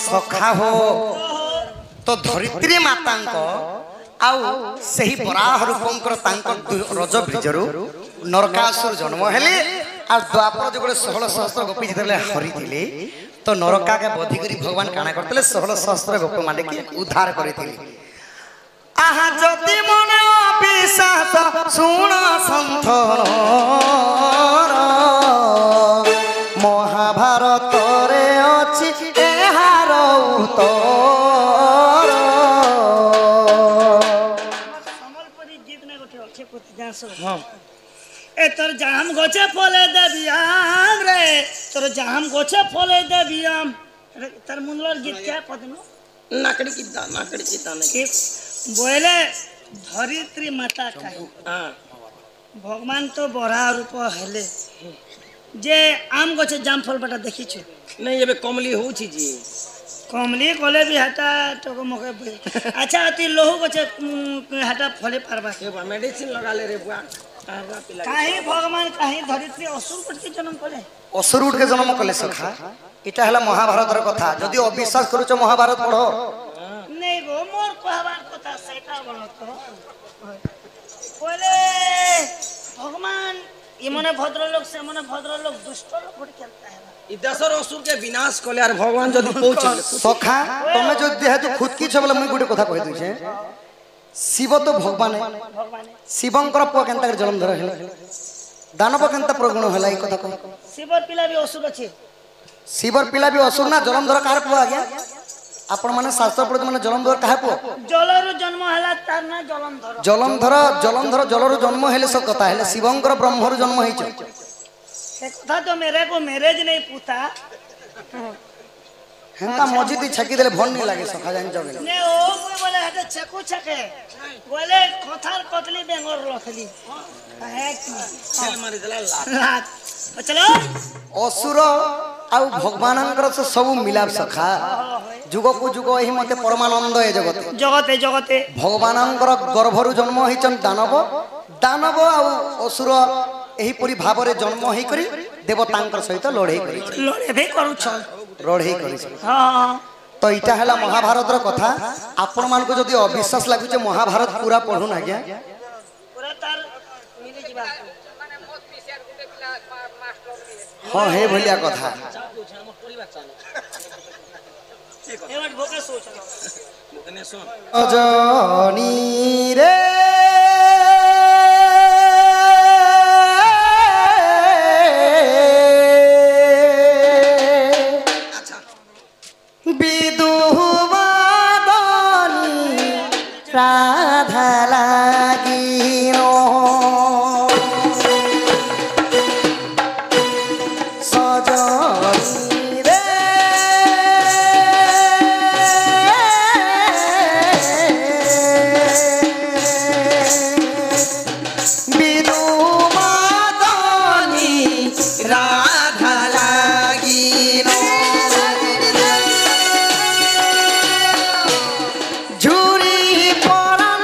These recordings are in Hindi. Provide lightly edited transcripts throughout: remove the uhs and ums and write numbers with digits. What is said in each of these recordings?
सखा हो तो धरित्री माता आउ सही बराह रूपंकर रज बीजरू नरकासुर जन्म हेले आ द्वापर जो 16 सहस्त्र गोपी जिते हरी थे तो नरका के बधी करी भगवान काना करते 16 सहस्त्र गोप माने के उद्धार करते आहा जति मन विश्वास सुण संथन महाभारत रे अछि एहार उत्तर समलपुरी गीत ने गोटे अच्छे कुछ जासो हां ए तोर जाम गोचे फले देबियाम रे तोर जाम गोचे फले देबियाम तार मुंडलर गीत क्या पदनो नाकड़ी गीत नहीं बोले धरित्री माता कही भगवान तो बड़ा रूप हेले जे आम गचे जाम फल बटा देखी छु नहीं एबे कमली हो छी जी कमली कोले भी हटा टको मके अच्छा अति लोहु गचे हटा फले पारबा एबा मेडिसिन लगा ले रे बुआ काहे भगवान काहे धरित्री असुर उठ के जन्म कले असुर उठ के जन्म कले सखा इटा हला महाभारत र कथा जदि अविश्वास करूछ महाभारत पढ़ो नहीं गो मोर कहबार कथा सेटा बोलो तो बोले भगवान ये मने भद्रलोक से मने भद्रलोक दुष्ट लोग उठ खेलता है ई दशर असुर के विनाश कले यार भगवान जदि पहुंचले सखा तमे जो देह खुद की छबले मुई गुटे कथा कहि दउ छे शिव तो भगवान शिवंकर पुआ केनता कर जन्म धर हेले दानव केनता प्रगुण होला ई कथा को शिवर पिला भी असुर अछि शिवर पिला भी असुर ना जन्म धर कार पुआ आज्ञा आपण माने शास्त्र पढ़त माने जलंधर काहे पुआ जलरु जन्म हला तार ना जलंधर जलरु जन्म हेले सब कथा हेले शिवंकर ब्रह्मरु जन्म हेछ से कथा तो मेरे को मैरिज नहीं पूछा हेंता मस्जिद छकी देले भन नहीं लागे सखा जान जगे ने ओ कोई बोले हटे छकू छके बोले कथार कतली बेंगोर रखली है की चल मारी देला लात चलो असुर आउ भगवानंकर से सब मिलाप सखा जुग को जुग एही मते परमानंद ए जगते भगवानंकर गर्भरु जन्म हिचन दानव आउ असुर एही पुरी भाबरे जन्म हेई करी देवतांकर सहित लड़ाई करी हां तो इटा हला महाभारत र कथा आपण मान को जदी अविश्वास लागु जे महाभारत पूरा पढु ना गया पूरा तार मिले जीवा हां हे भलिया कथा एवट भोका सोच मुकने सुन अजनी रे राधा लागी नो सजनी रे बिदु मादनी राधा लागी नो झुरी परम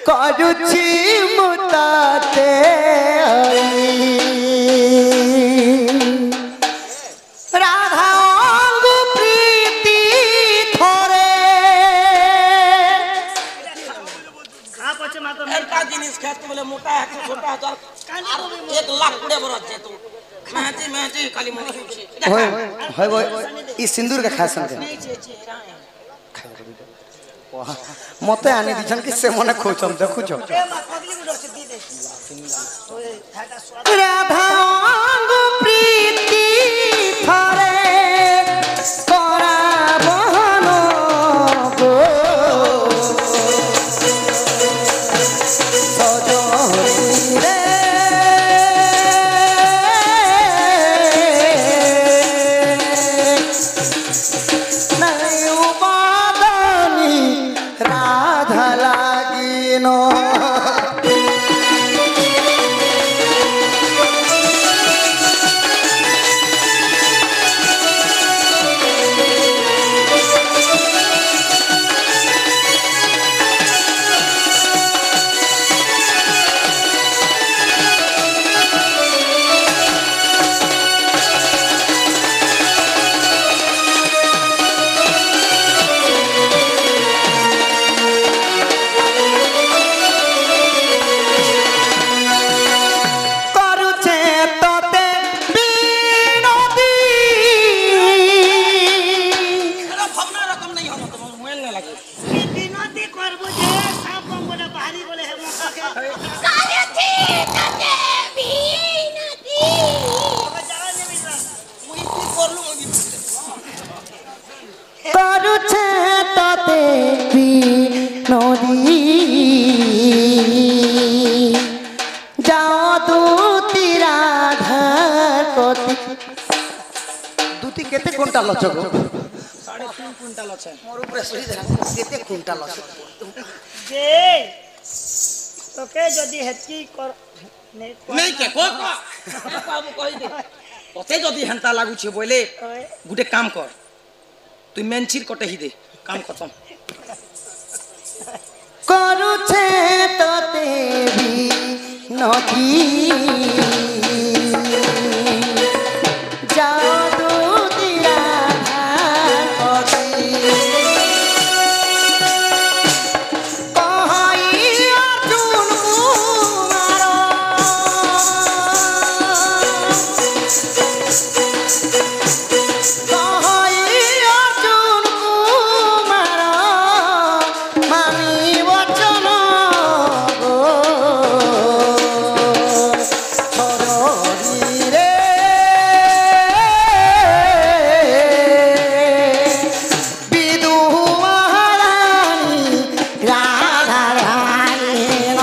କରୁଛି ମୁଁ ତତେ ରାଧାଙ୍କୁ ପ୍ରୀତି ଥରେ खा पचे मातो एका जिनिस खात बोले मोटा है कि छोटा है तो 1 लाख कुड़े बरत जे तू महती खाली मोनी छी होय होय होय ई सिंदूर के खासन के नहीं छे मते आनी दिछन कि से मने खोचम देखुछ ए मा पगली गुडो से दी दे ओए थाटा स्वाद राधाଙ୍କୁ ପ୍ରୀତି ଥରେ କରାବହନ ଗो ସଜରେ ନାଇଁ ଉପାଦାନି ରାଧା ଲାଗିନ କରୁଛେ ତତେ ବିନତି अरे भवना रकम नहीं हो तो मोबाइल ना लगे बिनती करबो जे साप बोले बाहरी बोले हे मुखा के सारथी तते बीनती अब जगह नहीं मिल रहा मुई की करलु मुई भी କରୁଛେ ତତେ ବିନତି ଯାଅ ଦୂତି ରାଧା କତି ଦୂତି କେତେ কুইন্টাল লচক 3.5 কুইন্টাল আছে মোর উপরে সই দে কেতে কুইন্টাল লচক जे তোকে যদি হেতকি কর नहीं के को बाबू कहि दे ओते जदी हंता लागु छे बोले ओए गुटे काम कर तू मेनचिर कटे ही दे काम खत्म କରୁଛେ ତତେ ବିନତି ଯାଅ ଦୂତି ରାଧା କତି କହାଇ ଅର୍ଜୁନ କୁମାର କହାଇ ଅର୍ଜୁନ କୁମାର ମାନି ବଚନ ଗো ଛରଡ଼ିରେ ବିଦୁ ମହାରାଣୀ ରାଧା ରାଣୀର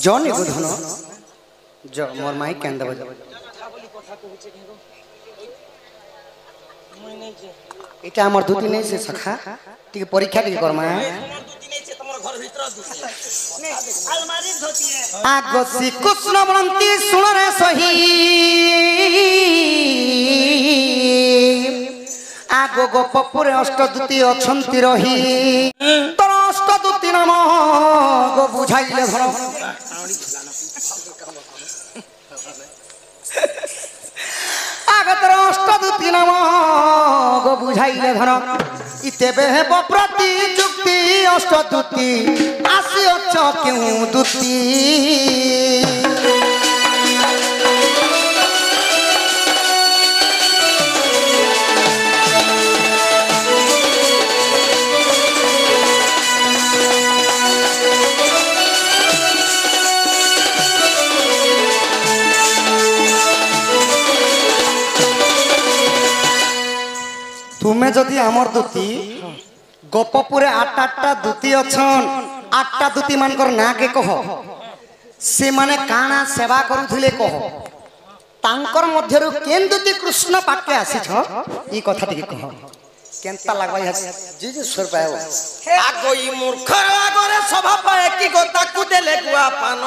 জনে গো ধন জ মোর মাই কেন দেব मुई नहीं छे এটা আমার দুটি নেই সে সখা টিকে পরীক্ষা টিকে করমা तमर दूती नहीं छे तमर घर भीतर दूती नहीं अलमारी धोती है আগ শ্রীকৃষ্ণ বলন্তি শুণরে সহি আগ গোপপুরে অষ্টদূতি অছন্তি রহি তোর অষ্টদূতি নাম গো বুঝাইলে ধর আগে তোর অষ্টদূতি নাম গো বুঝাইলে ধর ইতেবে হেব প্রতিযুক্তি অষ্টদূতি আসিଅଛ কেউ দূতি তুমি যদি আমার দূতি গোপপুরে 8টা দূতি অছন 8টা দূতি মানকর না কে কহ সে মানে কানা সেবা করুথিলে কহ তাঙ্কর মধ্যরু কেন দূতি কৃষ্ণ পাকে আসিছ এই কথা টিকে কহ केंता लागबा जी जी सुर पाए আগই মূর্খর আগরে সভা পায় কি গো তাকু দেলে গুয়া পান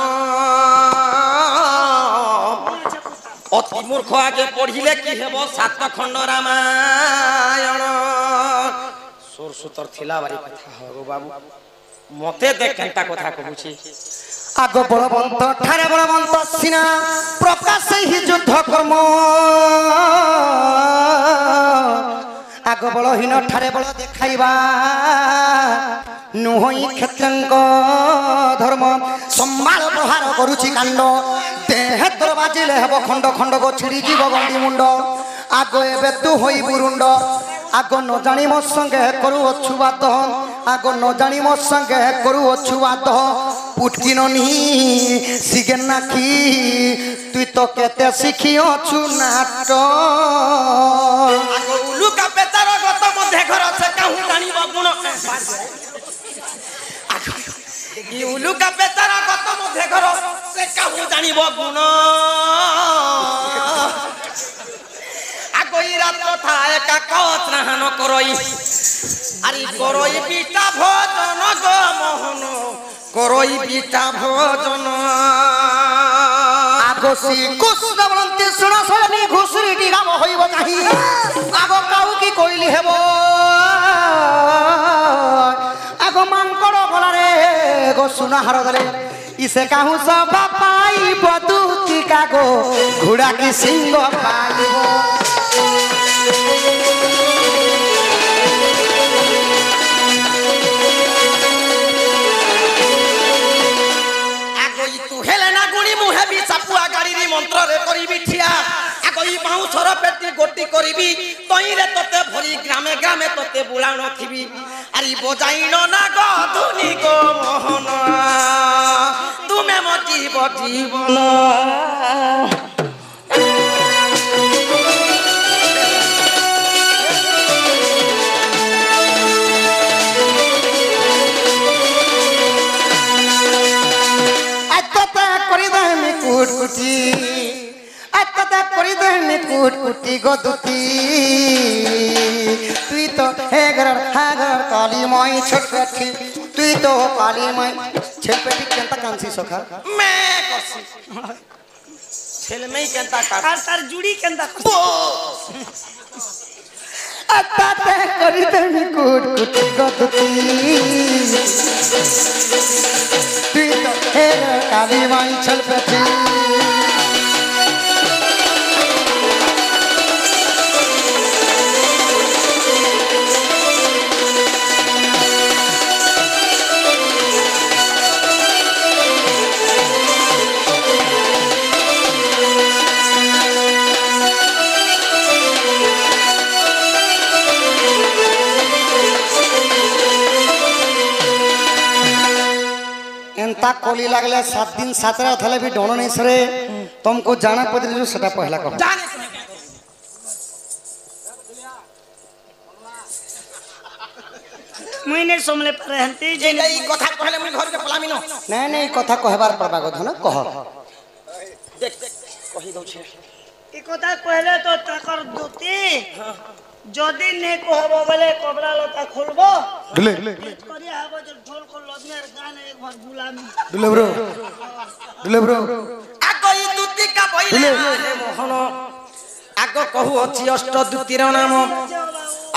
অতি মূর্খ আগে পড়িলে কি হেব সাত খণ্ড রামায়ণ সুর সুতর থিলা বাড়ি কথা হগো বাবু মতে দেখ কেনতা কথা কহুছি आगो बलवंत ठारे बलवंत सिना प्रकाश ही युद्ध कर्म आगो बलहीन ठारे बल देखाइबा नुहई क्षेत्रंग धर्म सम्माल प्रहार करुछि कांड देह तोर बाजिले हेब खंड खंड गो छिड़ी जीव गंडी मुंड आगो एबे तू होई बुरुंड आगो न जानी मो संगे करू अछुवाद आगो न जानी मो संगे करू अछुवाद पुटकी ननी सिगे नाखी तुई तो केते शिखी अछु नाट আগো উলুকা পেতার গত মধ্যে ঘর আছে কাহু জানিব গুণ ই উলুকা পেতার গত মধ্যে ঘর সে কাহু জানিব গুণ আগই রাত কথা একা কত নাহান করই আরে করই পিতা ভোজন গো মোহন করই পিতা ভোজন आगो सी कृष्ण बलंती सुन सनी घुसरी की गाम होइब नाही आगो काउ की कोइली हेबो आगो मांकड़ गला रे गो सुना हार दले इसे काहू सब पाई बदू की कागो घोड़ा की सिंह पाइबो আগই তু হেলে না গুনি মুহে বি চাপুয়া গাড়ির মন্ত্র রে করিবি ঠিয়া আগই বাউছর পেটি গটি করিবি তইরে ততে ভরি গ্রামে গ্রামে ততে বুলাণ থিবি আরি বজাইন না গো ধুনি গো মোহন তুমি মতি জীবন अत्ता करी दे मी कुटकुटी अत्ता करी दे मी कुटकुटी गो दुती तुई तो हे घर काली माई छटपटी तुई तो काली माई छटपटी केंता कांसी सखा মে করছি ছেলে মেই কেনতা কাট আর তার জুড়ি কেনতা अत्ता करी दे मी कुटकुटी गो दुती तुई तो हे घर काली माई छटपटी एंता कोली लगले 7 दिन 7 रात थले भी डोनो नहीं सरे तुमको जाना पड़े जो सदा पहला कहो জানে মইনে সমলে পারে হন্তি যে এই কথা কইলে মুই ঘরকে পলামি ন नहीं नहीं कथा कहबार पड़बा गो धन कह দেখ কহি দউছে এই কথা কইলে তো তাকর দুতি যদি নে কহব বলে কবরা লতা খুলবো दुले করি আবো যে ঢোল কর লগ্নের গান একবার বুলামি दुले ब्रो আগই দুতিকা বইলে মোহন আগ কহু অছি অষ্ট দুতির নাম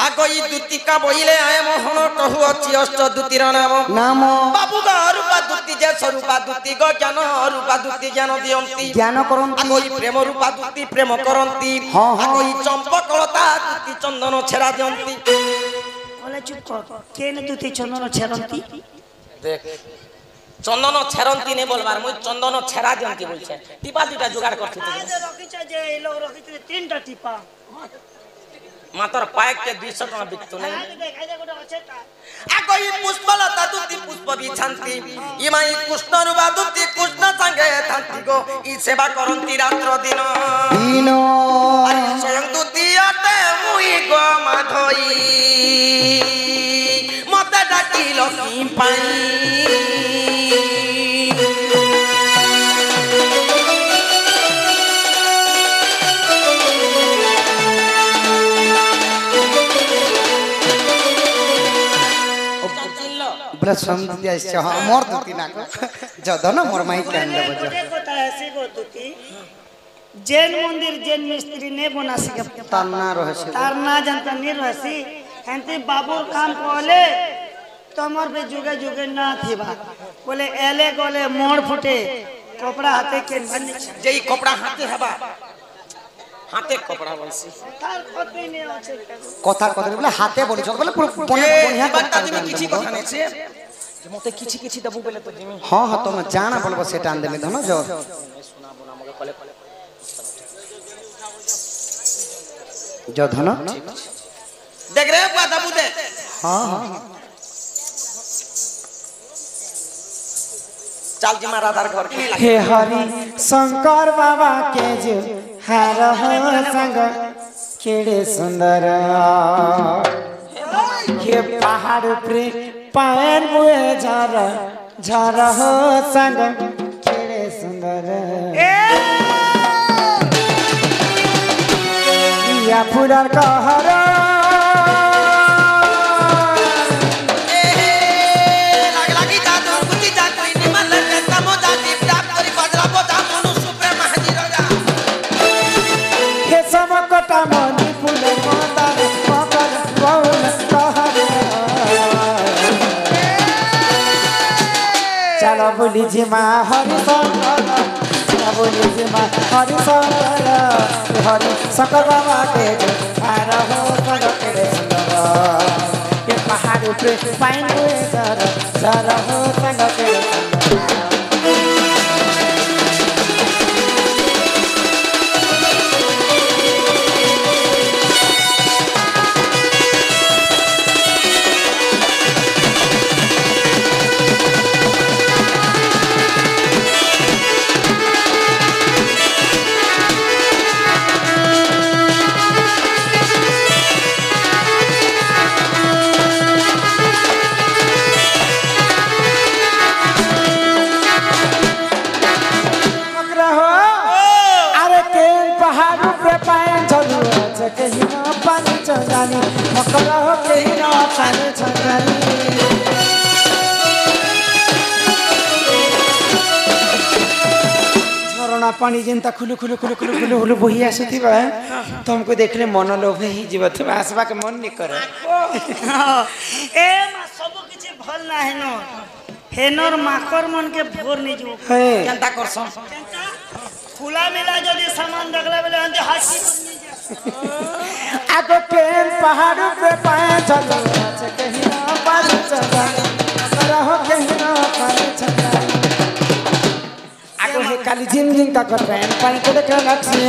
আগই দুতিকা বইলে আয় মোহন কহু অছি অষ্ট দুতির নাম नाम বাবু গো রূপা দুতি যে স্বরূপা দুতি গো জ্ঞান রূপা দুতি জ্ঞান দিয়ন্তি ज्ञान करंती আগই প্রেম রূপা দুতি প্রেম করন্তি হ্যাঁ, হ্যাঁ। আগই চম্পকলতা দুতি চন্দন ছেড়া দিয়ন্তি বলে চুপ কর কেন দুতি চন্দন ছেড়ন্তি দেখ চন্দন ছেড়ন্তি নে বলবার মুই চন্দন ছেড়া দিয়ন্তি বলছে টিপা দুইটা জোগাড় করতে আজ রকিছ যে এই লোক রকিছ তিনটা টিপা মাতর পায়কে 200 টাকা বিকতো নাই আজ দেখাই দে গোটা আছে তা আগই পুষ্পলতা দুতি পুষ্প বিছান্তি ইমাই কৃষ্ণ রূপা দুতি কৃষ্ণ সঙ্গে থান্তি গো ই সেবা করন্তি রাত্র দিন दीनो আরে স্বয়ং দুতি অটে মুই গো মাধই মতে ডাকিল কি পাই बोले समझ आइछ हां मोर दुती ना को जदन मोर माई कान देबो गोटे কথা আছে গো দুতি जैन मंदिर जैन मिस्त्री ने बना सके ताना रहसे तार ना जानता नहीं रहसी एंते बाबूर काम कोले तमर पे जुगे जुगे ना थीबा बोले एले गोले मोड़ फुटे कपड़ा हाथे के बन जेई कपड़ा हाथे हबा हाथे कपड़ा बंसी तार कतई नहीं আছে কথা কথা বলে হাতে বলিছ বলে বনে বনিয়া বাতা দিমি কিছু কথা নাই সে যে মতে কিছু কিছু দবু বলে তো দিমি हां हां तुम जाना बोलबो सेटा आन देमी धनो जो सुना बोना मगे कले कले जो धनो देख रे बुआ दबू दे हां हां चल जी महाराज घर के हे हरि शंकर बाबा के जो हर हो संग केड़े सुंदर के पहाड़ पे पैन हुए झर झर हो संग केड़े सुंदर या फुलर कहर लाग लागी जा तो कुची जा कोई निमल के तमो जा दीप डाक करी बजरा बोजा मनु सुप्रेम हाजी राजा हे सब कटा मनी फूल माता मकर बहुल कहर चलो बोली जी माँ हरि शंकर चलो बोली जी माँ हरि शंकर हरि शंकर बाबा के जो आर हो संग केड़े सुंदर ये पहाड़ पे पाइन हुए जर जर हो संग केड़े सुंदर मकरा हो अरे के पहाड़ पे पाइन झलू छ कहीं ना पानी चंगानी मकरा हो कहीं ना पानी चंगानी झरना पानी जेंता खुलु खुलु खुलु खुलु खुलु खुलु बही आसुथिबा तुमको देखले मन लोभ ही जीव तुम आसबा के मन नहीं करे ए मा सब किछि भल ना हेनो हेनर माकर मन के भोर नहीं जो है केनता करसन खुला मिला जदी सामान देखले बोले अंदे हाथी आगो केन पहाड़ पे पाए चलो छ कहीं ना पानी चंगानी मकरा हो कहीं ना पानी चंगानी आगो हे काली जिम जिम का कर पैन पानी को देख लक्ष्य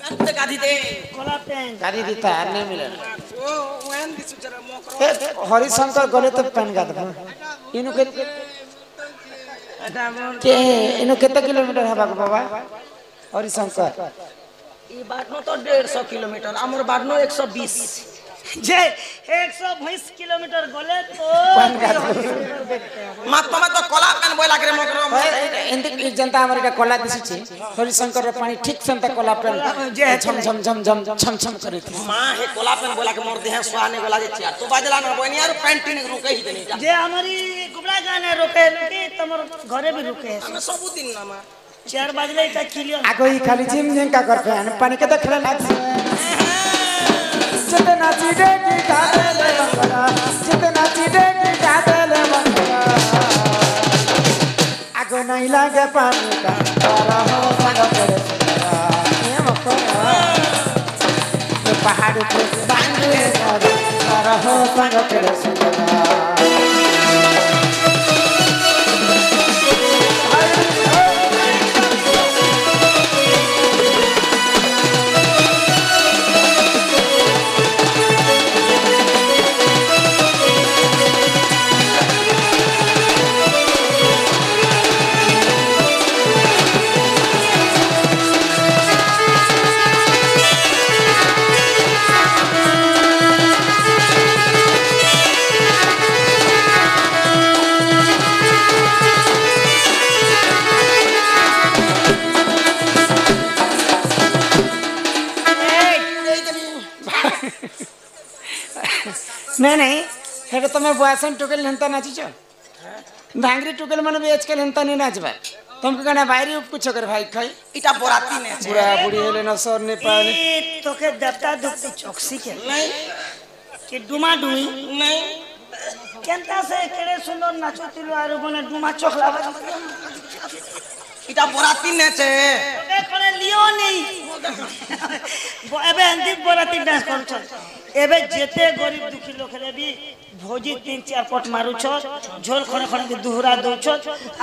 कंते गाधी दे कोला पेन गाड़ी दी तार नहीं मिले हरिशंकर गले तो पैन का दबा इनु के इनु कितना किलोमीटर है बाबा हरिशंकर ई बाटनो तो 150 किलोमीटर हमर बाटनो 120 जे 120 किलोमीटर गले तो मातमा तो कला पेन बोला करे मकरो इंदे जनता हमारे का कोला दिसी छी हरिशंकर रे पानी ठीक संता कोला पेन झम झम झम झम छम छम करे थी मां हे कला पेन बोला के मोर देह सुहाने गोला जे चिया तो बाजला ना बोनी यार पेंटिंग रुके ही देनी जा जे हमारी गुबड़ा गाने रोके लुटी तमर घरे भी रुके हम सब दिन ना मा 4 बजले ता क्लियर आगो ही खाली जिम जिम का कर पैन पानी के देखले लाग जितना चिड़े की गादे ले मंगला जितना चिड़े की गादे ले मंगला आगो नहीं लागे पानी का तारा हो संग करे सुंदरा ये मकोरा ये पहाड़ पे बांधे तारा हो संग करे सुंदरा नहीं नहीं हेटे तुम बुआसन टुकेल हेंता नाचिच धांगरी टुकेल मन भी आजकल हेंता नहीं नाचबा तुमको कहना बाहरी उप कुछ कर भाई खाई इटा बोराती ने बुढ़ा बुढ़ी हेले न सर ने पाले ए तोके देवता दुखती चौकसी के नहीं कि डुमा डुई नहीं केनता से केड़े सुंदर नाचो तिलो आरो बने डुमा चोखला इटा बोराती ने छे ए करे लियो नहीं एबे हिंदी बोराती डांस कर छ एबे जेते गरीब दुखी लोग रे भी भोजी 3-4 पट मारू छ झोल खणे खणे के दुहरा दो छ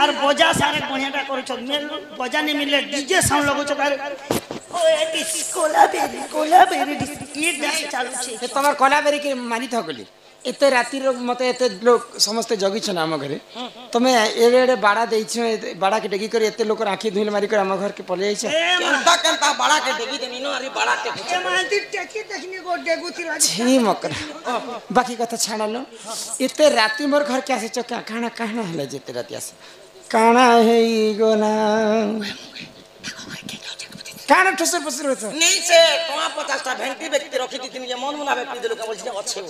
और बजा सारे बढ़ियाटा करू छ मेल बजा नहीं मिले डीजे साउंड लगो छ ओ ए डिस्को कोला बेरी ये डांस चालू छे तुम्हार कलाबारी के मानी था गली एते राती रो मते एते लोग समस्त जगी छ नाम घरे तमे एड़े एड़े बाड़ा देई छ बाड़ा के डेगी कर एते लोग आंखी धुल मारी कर हम घर के पले छ केनता केनता बड़ा के देगी देनी नो अरे बड़ा के ए मानती टेकी देखनी गो डेगु तिरा छी मकर बाकी कथा छाड़ा लो एते राती मोर घर के आसे छ काना काना हले जेते राती आसे काना है गोना काना ठुसर फसर होत नहीं से टोआ 50 टा भेंटी व्यक्ति रखी थी ये मन मुना व्यक्ति देलु के बोल छी अच्छे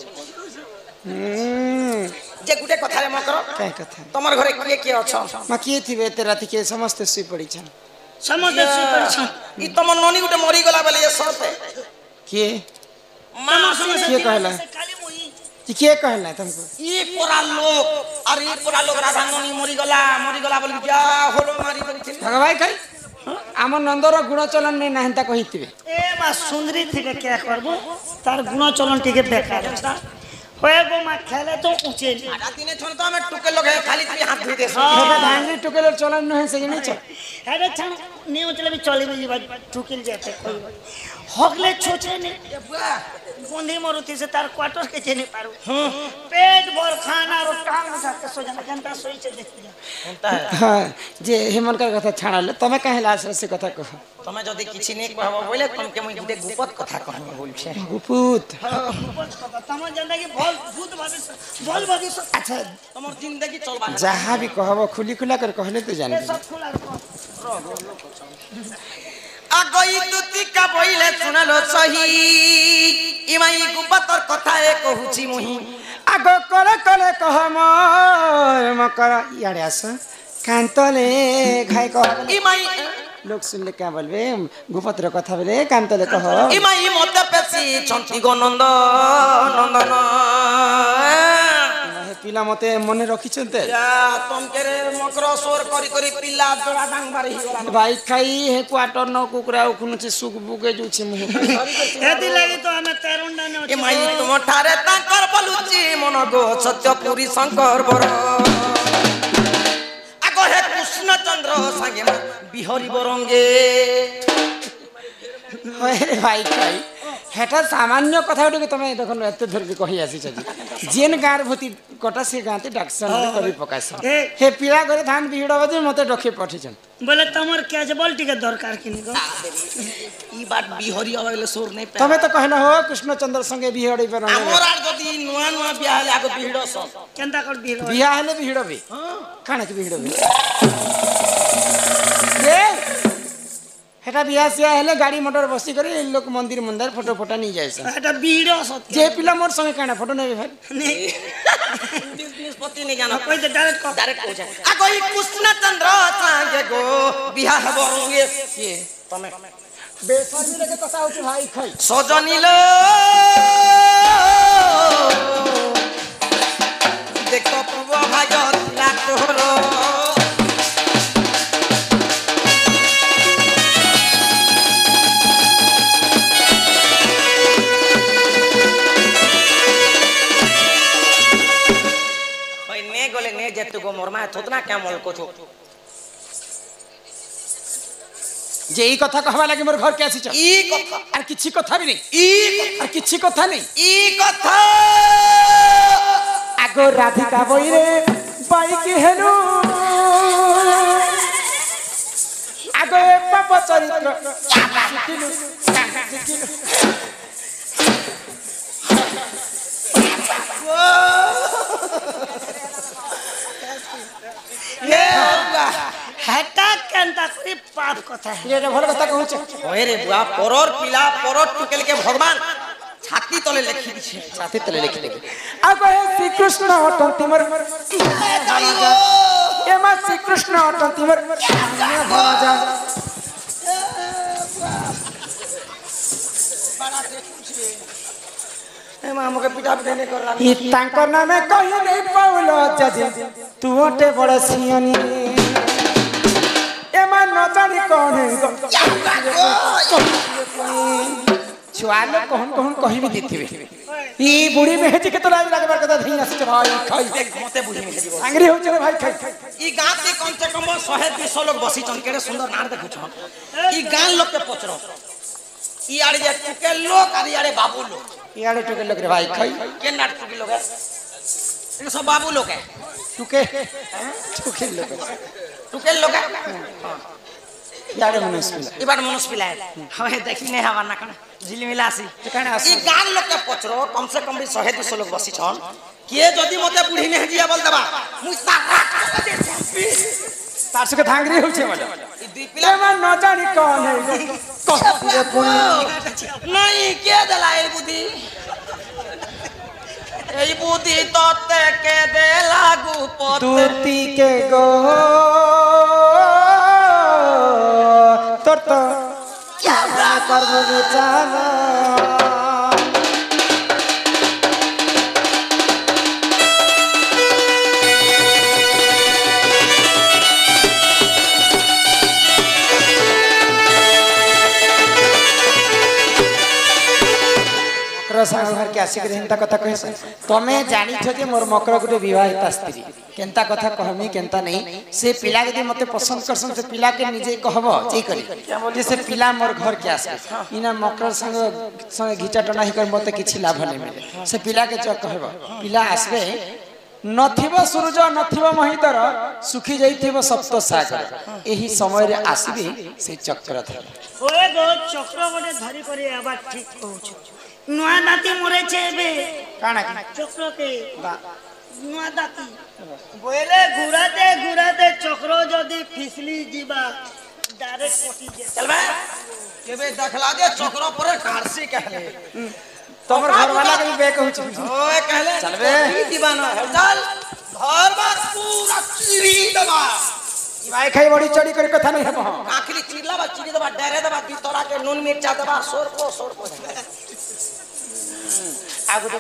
जे गुटे कथा रे मकर काय कथा तमर घरे किए किए अछ मा किए थिबे एते राती के समस्त सुई पड़ी छ समझ से पर छ ई तमर नोनी गुटे मरी गला बेले ये सब के मां के कहला काली मोही कि के कहला तुमको ई पूरा लोग अरे ई पूरा लोग राधा नोनी मरी गला बोल क्या होलो मारी करथिन भगवाई कई आम नंदर गुण चलन नहीं नाहंता कहिथिबे ए मा सुंदरी थिके क्या करबो तार गुण चलन टिके बेकार होता होए गो मा खेले तो ऊंचे राती ने छोन तो हमें टुके लोग है खाली तुम हाथ धुई दे हेबे धांगरी टुकेल चलन न है से नहीं छ अरे छन नी उचले भी चले भी बात ठुकिल जाते कोई हगले छोचे ने गोंधी मरुती से तार क्वार्टर के चेने पारू पेट भर खाना और टांग में साथ सो जाना घंटा सोई से देख जा होता है हां जे हेमनकर कथा छाड़ले तमे काहे लास से कथा कह तमे जदी किछि ने कहबो बोले तुम के मुई गुटे गुपत कथा कहबो बोल छे गुपूत तम जिंदगी भल भविष्य अच्छा तमर जिंदगी चलबा जहां भी कहबो खुली खुला कर कहले तो जान सब खुला আগই তুতি কা বইলে শুনালো সহি ইমাই গুপতর কথা এ কহুছি মুহি आगो करे करे कह मोर मकर यारे आस कांतले घाय कह ইমাই लोग सुनले क्या बोलबे गुपत्र कथा बोले कांतले कह ইমাই মতে পেছি ছন্তি গো নন্দ নন্দন हे पिला मते मने रखी छते या तुम केरे मकर सोर करी करी पिल्ला जोड़ा डांग बारी हिगला भाई खाई हे क्वार्टर न कुकरा उखुन से सुख बुगे जुछि मुहे एदी लागि तो हमें तेरुंडा ने ইমাই তুম ঠারে তাঙ্কর বলুচি মন গো সত্যপুরী শঙ্কর বর আগো হে কৃষ্ণচন্দ্র সাঙ্গে বিহরি বরঙ্গে अरे भाई खाई हेटा सामान्य कथा उठे तमे देखन एते धर के कहि आसी छजी जेन गार भूति कटा से गाते डाक्सन करी पकास हे पिला करे धान बिहड़ बजे मते डखे पठी छन बोले तमर क्या जे बोल टिके दरकार किनी गो ई बात बिहरी अबले सोर नहीं पे तमे तो कहना हो कृष्णचंद्र संगे बिहड़ी पर हमर आर जदी नुआ नुआ बियाह ले आगो बिहड़ स केंता कर बिल बियाह हेले बिहड़ बे काना के बिहड़ बे ए हेटा बियाह से हेले गाड़ी मोटर बसी करे इन लोग मंदिर मंदिर फोटो फोटा नहीं जाय से एटा बीड़ो सत्य जे पिला मोर संगे काना फोटो नहीं भाई नहीं निष्पत्ति नहीं जाना कोई तो डायरेक्ट हो जाए आगो ई कृष्णचंद्र संगे गो बियाह बरंगे ये तमे बेसमी रे के कसा होती भाई खाई सजनीलो देखो पूर्व भाज ला तोरो भाई ने गोले ने जेतु गो मोरमा थोतना क्या मोल को जे ई कथा कहवा लागे मोर घर के आसी छ ई कथा और किछि कथा भी नहीं ई और किछि कथा नहीं ई कथा आगो राधिका बोई रे बाई की हेनु आगो पाप चरित्र सिकिनु ये होगा हेटा केंता करी पाप कथा है ये भल कथा कहू छ ओए रे बुआ परर पिला परर टुकेल के भगवान ছাতি তলে লেখি দিছে ছাতি তলে লিখি দেবে আর কহে শ্রীকৃষ্ণ অটন্তি মোর এমা শ্রীকৃষ্ণ অটন্তি মোর ভজা এমা আমাকে পিটা পিটা নে করলা ই তাঙ্কর নামে কহি নেই পাউল জাজি তু ওটে বড় সিয়নি এমা ন জানি কোন छुआ लोग कहन कहन कहीं भी देते ई बुढ़ी में है के तो लाज लगबार कथा धई आसे भाई खाई मते बुझी मिले जीव अंग्री हो चले भाई खाई ई गांव के कम से कम 100-200 लोग बसी चन केड़े सुंदर नार देखु छ ई गांव लोग के पचरो ई आड़े जे टुके लोग आड़ी आड़े बाबू लोग यारे टुके लग रे भाई खाई के नाट टुके लोग है ये सब बाबू लोग है टुके टुके लोग टुके लोग है यारे मनुष्य ई बार मनुष्य पिला हवे देखी ने हवा ना कना झिलमिलासी कने ई गांव लोग के पचरो कम से कम भी 100-200 लोग बसी छन के जदी मते बुढ़ी ने जिया बोल देबा मु तारा दे छपी तार से थांगरी हो छे वाला ई दुई पिला एमा न जानी कौन है कह पूरे पुनी नहीं के देला ए बुद्धि এই বুদ্ধি ততে কে দে লাগু পতে दूती के गो तोर तो क्या कर्म विचारा मकर घर के आसिक हेन्ता कथा कहे तमे जानी छ जे मोर मकर गुटे विवाहिता स्त्री केनता कथा कहमी केनता नहीं से पिला यदि मते पसंद करसन से पिला के निजे कहबो जे करी जे से पिला मोर घर के आसे इना मकर संग संग घिचा टना ही कर मते किछि लाभ नहीं मिले से पिला के जो कहबो पिला आसबे नथिबो सूरज नथिबो महितर सुखी जाइथिबो सप्त सागर एही समय रे आसीबे से चक्र धर ओए गो चक्र गोटे धरी करे आबा ठीक कहू नुआ दाती मरे छे बे काना चक्र के नुआ दाती बोले घुराते चक्र जदी फिसली जीवा डायरेक्ट पटी जे चलबे केबे देखला दे चक्र पर कारसी कहले तोमर घर वाला के बे कहू छ ओए कहले चलबे ई दीवाना है चल घर बार पूरा चिरी दबा ई भाई खाई बड़ी चढ़ी कर कथा नहीं है आखिरी चिरला बा चिरी दबा डरे दबा दी तोरा के नून मिर्चा दबा सोर को आगु तो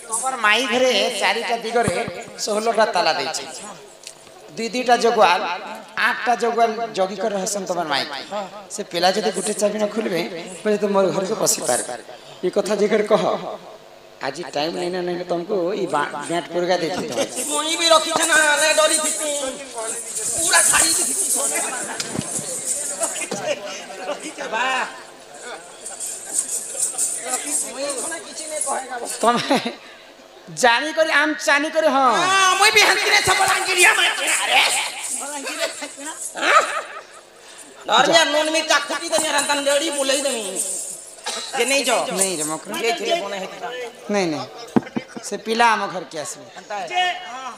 तोमर माई घरे चारिटा दिगरे 16टा ताला दै छै दुईटा जगवाल 8टा जगवाल जगी कर रहसन तोमर माई से पेला जदि गुटे चाबी न खुलबे पहिले तो मोर घर के पसी पार ई कथा जिकर कह आज टाइम नहीं तुमको ई बैट पुरगा देथि तो मोई भी रखी छ ना ले डरी थी पूरा खाड़ी थी बा तुम जानी करी आम चानी करी हां हां मोई भी हंतरे सबलांगिरिया में अरे नरमिया नून में चाकती दे रंतन लेडी बोलई दमी जे नहीं जो नहीं रे मकर ये थे कोने है नहीं से पिला हम घर के आसी जे हां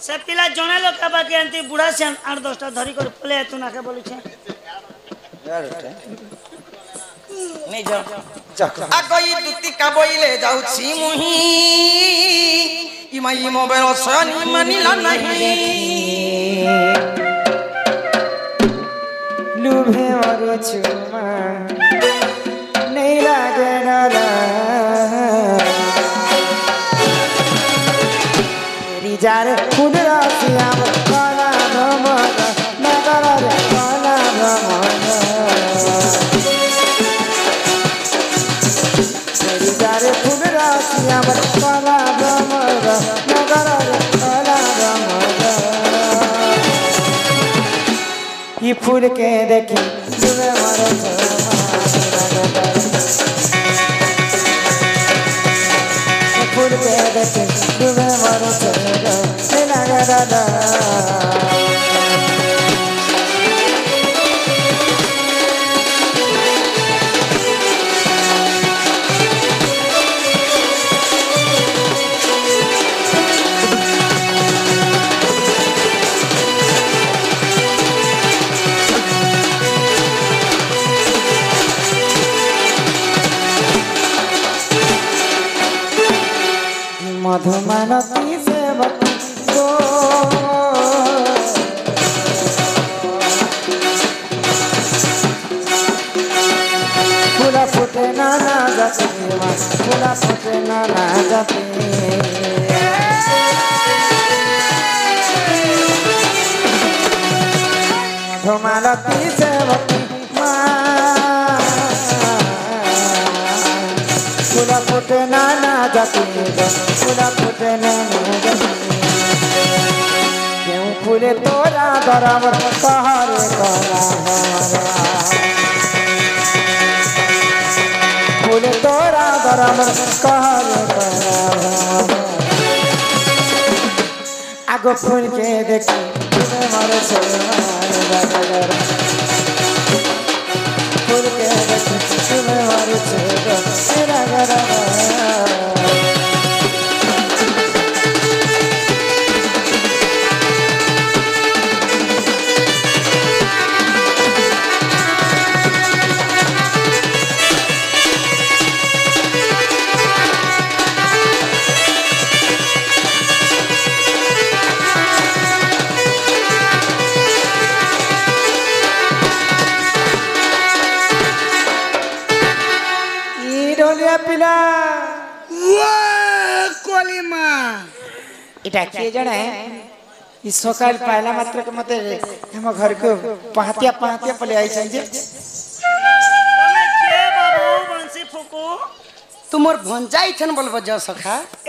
से पिला जने लोग का बाकी अंती बुढ़ा से 8-10टा धरी कर पले तू ना के बोलू छे यार नहीं जो जाक आ गई दुती का बोइले जाऊ छी मुही ई माई मोबाइल सनी मानिला नहीं लुभे और छुमा नहीं लागे डरा तेरी जार खुद रासिया काला भमर नगर रे काला भमर तेरी जार खुद रासिया काला भमर नगर रे काला भमर ये फूल के देखी जुए मारो फूल के देखी जुए मारो लगा दादा धुमानती सेवकी गो फूला फूटे नाना जाते फूला फूटे नाना जाते धुमानती सेवकी फूला फूटे नाना जाती फूला फूटे नाना जाती क्यों फूले तोरा दरबार कहरे कला फूले तोरा दरबार कहरे कला आगो फूल के देखी तुम्हें मारे फूल के देखी तुम्हें मारे पिला कलिमा इटा किए जणे ई सकाल पाइला मात्र के मते हम घर को पहातिया पहातिया पले आई छन जे तमे के बाबू बंसी फुकू तुमर भंजाई छन बोलबो जा सखा ए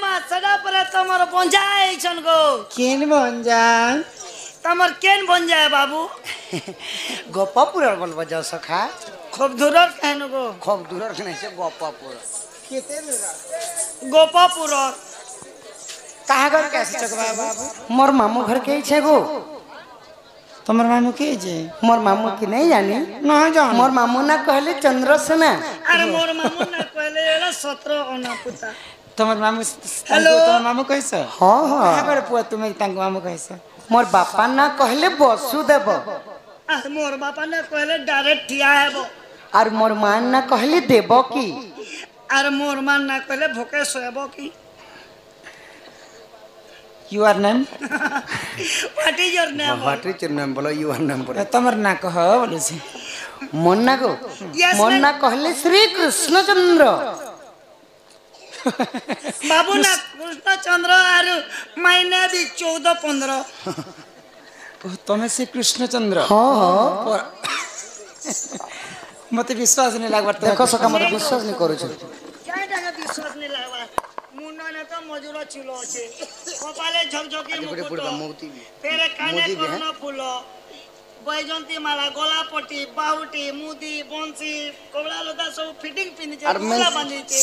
माछड़ा पर तमर बंजाई छन गो केन बंजा तमर केन बंजाय बाबू गोपापुर बोलबो जा सखा खूब दूरर कहन गो खूब दूर नहीं से गोपापुर केते गोपापुर कहा घर कैसे चकवा बाबू मोर मामू घर के छे गो तमर मामू के जे मोर मामू की नहीं जानी ना जान मोर मामू ना कहले चंद्रसेना अरे मोर मामू ना कहले एला 17 ओना पुता तमर मामू हेलो। तमर मामू कैसे हां हां कहा घर पुआ तुम्हें तंग मामू कैसे मोर बापा ना कहले वसुदेव अरे मोर बापा ने कहले डायरेक्ट ठिया हेबो और मोर मान ना कहले देबो की अरे मोर मान ना कहले भोके सोएबो की your name what is your name what is your name बोलो योर नेम बोलो तमर ना कह बोले से मोन्ना को Yes, मोन्ना कहले श्री कृष्णचंद्र बाबू ना कृष्णचंद्र आरु महीने भी 14-15 तमे से कृष्णचंद्र हां हां मते विश्वास नहीं लागबा देखो सका मत विश्वास नहीं करू छ क्या टाका विश्वास नहीं लागवा मुन्ना ने तो मजूर छिलो छे कपाले झकझकी मुकुट फेरे काने कर्ण फूल बैजंती माला गला पट्टी बाहुटी मुदी बंसी कोबला लता सब फिटिंग पिनि छे मुला बांधी छे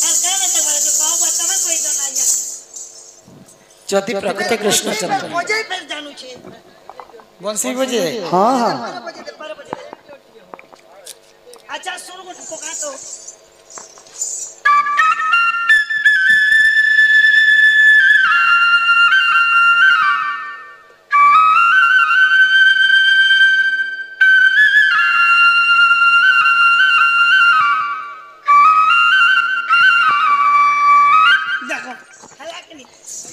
और कहने तक बारे जो कहबो तमे कोई तो ना जा ज्योति प्रकृत कृष्णचंद्र बजे फिर जानू छे बंसी बजे हां हां 12 बजे अच्छा सुनो को पका तो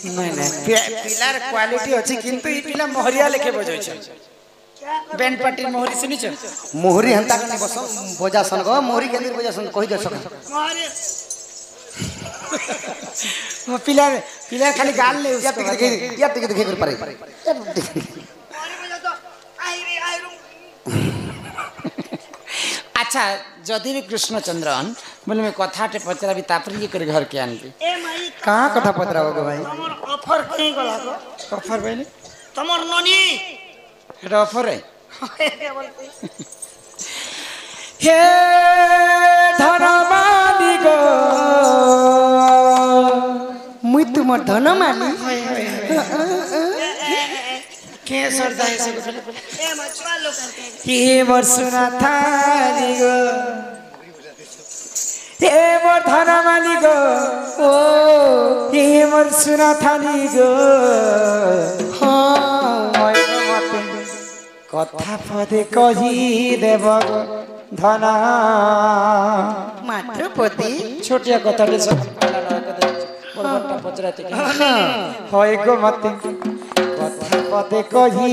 नहीं नहीं पिलार क्वालिटी अछि किंतु ई पिला मोहरिया लेके बजै छै बैंड पार्टी मोहरी सुनी छ मोहरी हंता के बस बजा सन गो मोहरी के अंदर बजा सन कहि दे सका अरे वो पिला पिला खाली गाल ले या टिक देखे कर पारे अरे बजा तो आई रे आई रू अच्छा जदि भी कृष्णचंद्रन बोले मैं कथाटे पचराबी तापर ये कर घर के आनबी ए माई कहां कथा पतराओ गो भाई तमर ऑफर कहीं गला को ऑफर बेले तमर ननी एटा ऑफर है बोलते हे धनमाली गो मुई तुमर धन माली के सरदा है से ए मछुआ लोग करते हैं हे वर्षना थाली गो हे मोर धनमाली गो ओ हे मोर सुना थाली गो हां कथा पदे कही देव गो धना मात्र पति छोटिया कथाटे सब পরবর্তী পচরাতে কি হয় গো মতে কথা পদে কহি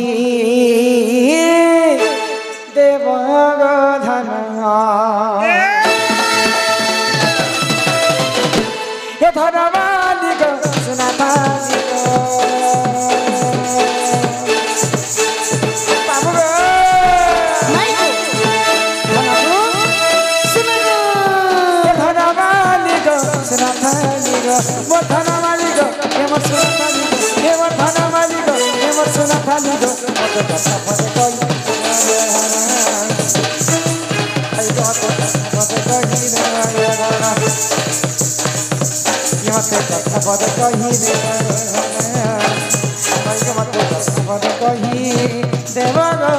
দেব গো ধন এ ধন মালিক সোনা মালিক বাবু গো ধন মালিক এমন সোনা মালিক এমন ধন মালিক এমন সোনা মালিক কত কথা পদে কই আই কত পদে কই মতে কথা পদে কই আই মতে কথা পদে কই দেব গো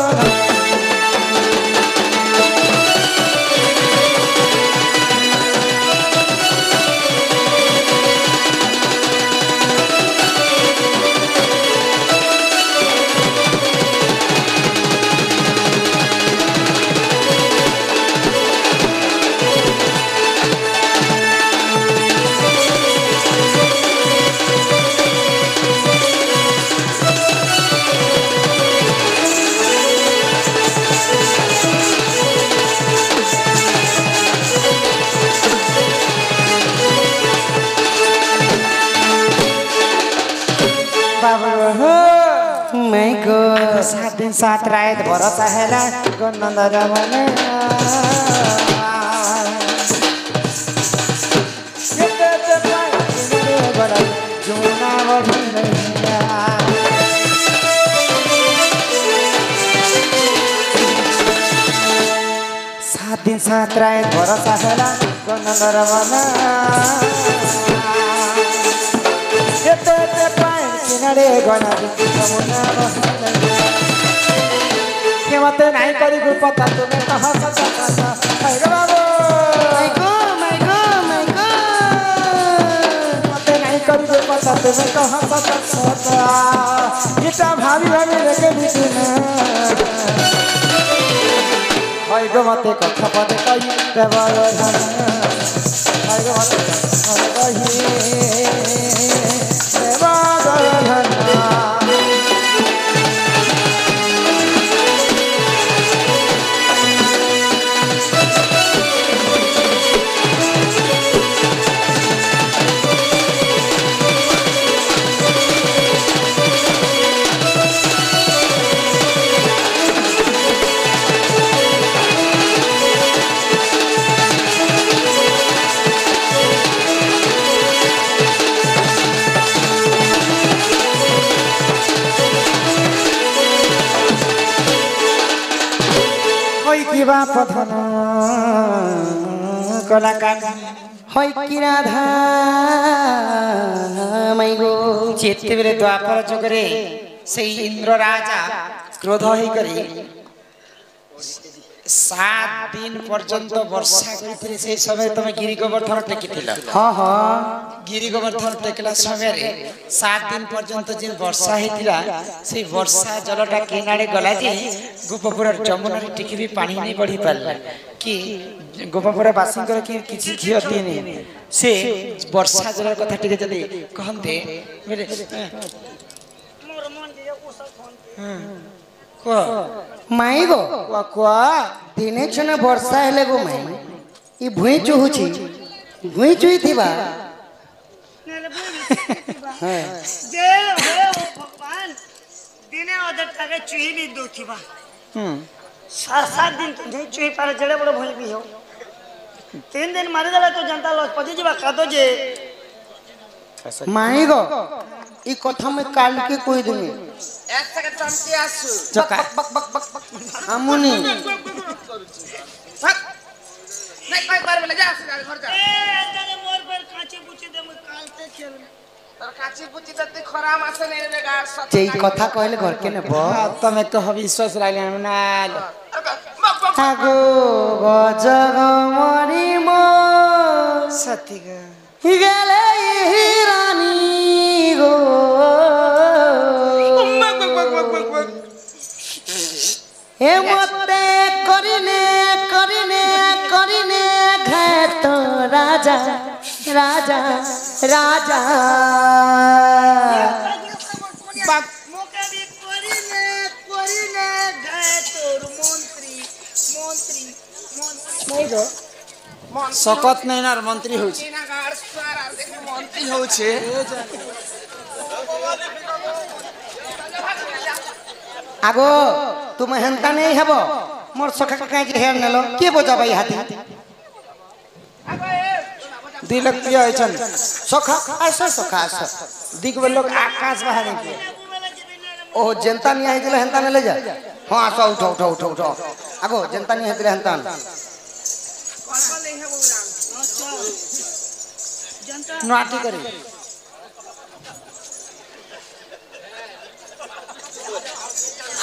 मैं गो 7 दिन 7 रात भरोसा हैला गो नंदर मने ये ते पाई बड़ा जोना वही नैया 7 दिन 7 रात भरोसा हैला गो नंदर मने ये ते पाई किनारे गना जमुना के मते नहीं करी गुपता तुम्हें कहा सचा अरे बाबू माय गो मते नहीं करी गुपता तुम्हें कहा सचा इटा भाभी भाभी लेके बिना हाय गो मते कथा पदे कही देवार धन हाय गो मते कथा कही देवार धन किबा पधन कलाकार হয় কি রাধা মাইগো যেতেবেলে দ্বাপর যুগরে সেই ইন্দ্র রাজা ক্রোধ হই করি 7 दिन পর্যন্ত বর্ষা করিতে সেই সময় তুমি গিরি গোবর্ধন টেকিছিল হ্যাঁ হ্যাঁ গিরি গোবর্ধন টেকলা সময়ে 7 दिन পর্যন্ত যে বর্ষা হইতিলা সেই বর্ষা জলটা কিনারে গলা যে গোপপুরের যমুনার টিকি भी পানি নাই বঢ়ি পারলা কি গোপপুরের বাসীଙ୍କର কি কিছু ক্ষতি নেই সে বর্ষা জলের কথা টিকে যদি কহন্তে বলে মোর মন দিয়ে উসা ফোন মাই গো দিনে ছনে বর্ষা হেলে গো মাই ই ভুই চুহুছি ভুই চুই থিবা নেলে হ্যাঁ যে হে ভগবান দিনে ওদের টাকে চুই নি দোথিবা 7 दिन तो नहीं चुई पारे जड़े बड़ो भई भी हो 3 दिन मारे देला तो जनता लज पदी जीवा कादो जे माई गो ई कथा में काल के कोई दिनी এক সেকেন্ড টমকি আসু চকা আমুনি নাই কই পারবে না যা ঘর যা ए तने मोर पर काची बुची दे मैं कालते खेल তোর কাচি বুচি ততে খরা মাসে নেই রে গার সব যেই কথা কইলে ঘর কে নেব তুমি কহ বিশ্বাস রাইলে না আগো গজগ মরি মো সত্যি গো গেলে রানী গো হে মতে করিনে করিনে করিনে ঘাত রাজা রাজা राजा मोके भी कोरिने गए तोर मंत्री मंत्री मंत्री শকত নাই না মন্ত্রী হচ্ছে মন্ত্রী হচ্ছে আগো তুমি হেনতা নেই হব মোর সখা কাঁচি হের নেল কে বোঝাবা এই হাতি 2 লাখ টিয়া হয়েছেন সখা আসো সখা আসো দিগবে লোক আকাশ বাহারে ও জেনতা নিয়ে আইছিল হেনতা নেলে যা হ্যাঁ আসো উঠো উঠো উঠো উঠো আগো জেনতা নিয়ে আইছিল হেনতা নাটি করে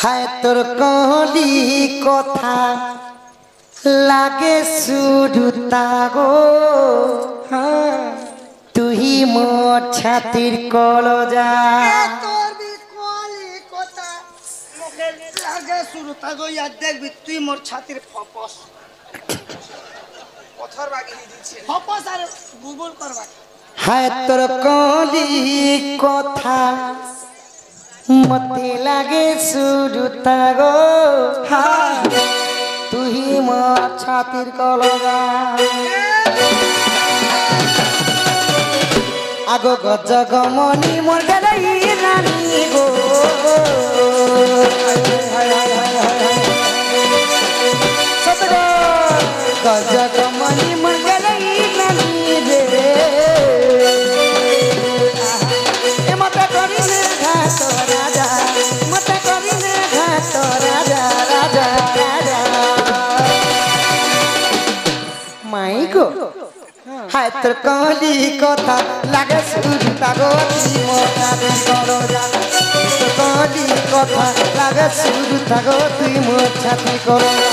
হায় তোর কলি কথা লাগে সুরুতা গো তুই মোর ছাতির কলজা তোর भी कोली कोता मोके लागे शुरू तागो या देख भी তুই মোর ছাতির ফপস পথর বাগি দিছে ফপস আর গুগল করবা হায় তোর কলি কথা মতে লাগে সুরুতা গো তুই মোর ছাতির কলজা আগো গজ গমনি মোর গলাই রানী গো সতগো গজ গমনি মোর গলাই রানী রে এ মতে করিনে ঘাত রাজা মতে করিনে ঘাত রাজা রাজা রাজা মাই গো হায় তোর কলি কথা লাগে সুরতা গো তুই মোর ছাতির কলজা তোর কলি কথা লাগে সুরতা গো তুই মোর ছাতির কলজা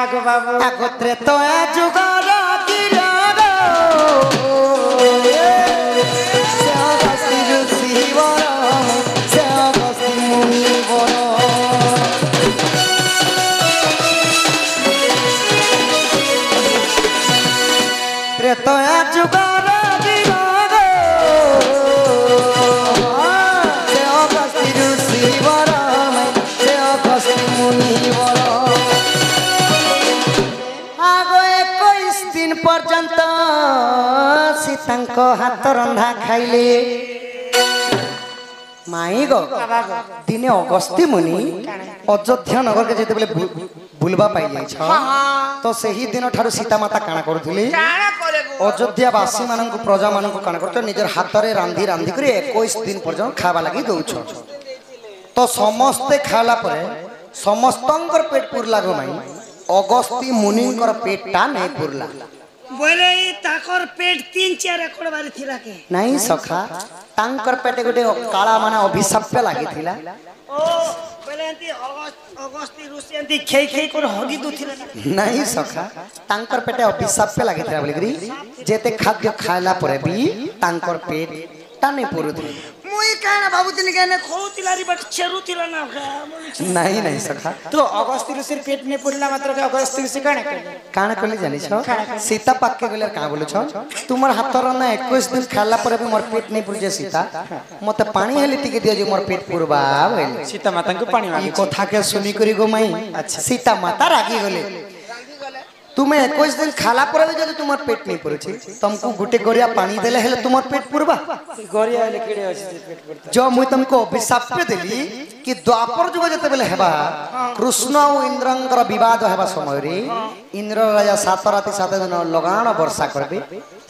আগো বাবু আগত্রে তো যুগর কিরণ সে অগস্তি ঋষি বর সে অগস্তি মুনি বর ত্রেতয়া যুগর কিরণ সে অগস্তি ঋষি বর সে অগস্তি মুনি বর আগো 21 দিন পর্যন্ত সীতাঙ্ক হাত রন্ধা খাইলে মাই গো দিনে অগস্তি মুনি অযোধ্যা নগরকে যেতেবেলে বুলবা পাই যাইছ তো সেই দিন ঠারু সীতা মাতা কাଣା করুଥିଲେ অযোধ্যা বাসী মানଙ୍କୁ প্রজা মানଙ୍କୁ কাଣା করছ নিজের হাতরে রান্ধি রান্ধি করে 21 দিন পর্যন্ত খাবা লাগি দউছ তো সমস্তে খালা পরে সমস্তঙ্কর পেট পুরলা গো মাই অগস্তি মুনিঙ্কর পেটটা নাই পুরলা बोले ताकर पेट 3-4 एकड़ बारी थिला के নাই সখা তাঙ্কর পেটে গোটে কালা মানে অভিশাপ লাগিଥିଲା ओ बोले एंती अगस्ती रुसी एंती खेई खेई कर हगी दुथिला নাই সখা তাঙ্কর পেটে অভিশাপ লাগিଥିଲା বলিকরি যেতে খাদ্য খাইলা পরে বি তাঙ্কর পেটটা নাই পুরুଥିଲା मुई काना बाबूजी ने कहने खोतिलारी बट चेरुतिला ना নাই নাই সখা তো অগস্তি ঋষির পেট নে পড়িলা মাত্র অগস্তি ঋষি কানে কাଣା কলি জানিছ সীতা পাককে গলে কাঁ বলছ তোমার হাতর না 21 দিন খাইলা পরে বি মোর পেট নাই পুরছে সীতা মতে পানি হেলি টিকে দিও যে মোর পেট পুরবা বলে সীতা মাতাଙ୍କୁ পানি এই মাগি কথাকে শুনি করি গো মাই সীতা মাতা রাগি গলে তুমি 21 दिन खाला पर भी जदि तुमर पेट नहीं पुरछि तुमको गुटे गरिया पानी देले हेले तुमर पेट पुरबा গড়িয়া হলে কিড়ে আছে পেট পড়তা जो मुई तुमको अभिशाप देली कि द्वापर जुग जते बेले हेबा कृष्ण और इंद्रंकर विवाद हेबा समय रे इंद्र राजा 7 राति 7 दिन लगाण वर्षा करबे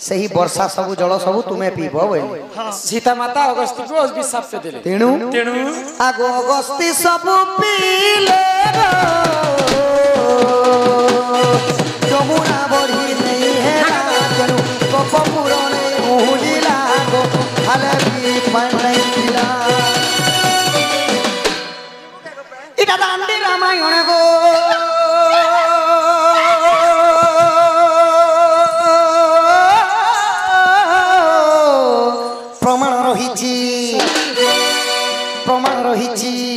सही वर्षा सब जल सब तुमे पीबो बोले সীতা মাতা অগস্তি को অভিশাপ দেলে तेणु आगो अगस्ती सब पीले गो যমুনা বড়ি নেই হে রাজনু কপ পুরনে মুহুলিলা গো হালে বি পাইলা এটা দান্ডি রামায়ণ গো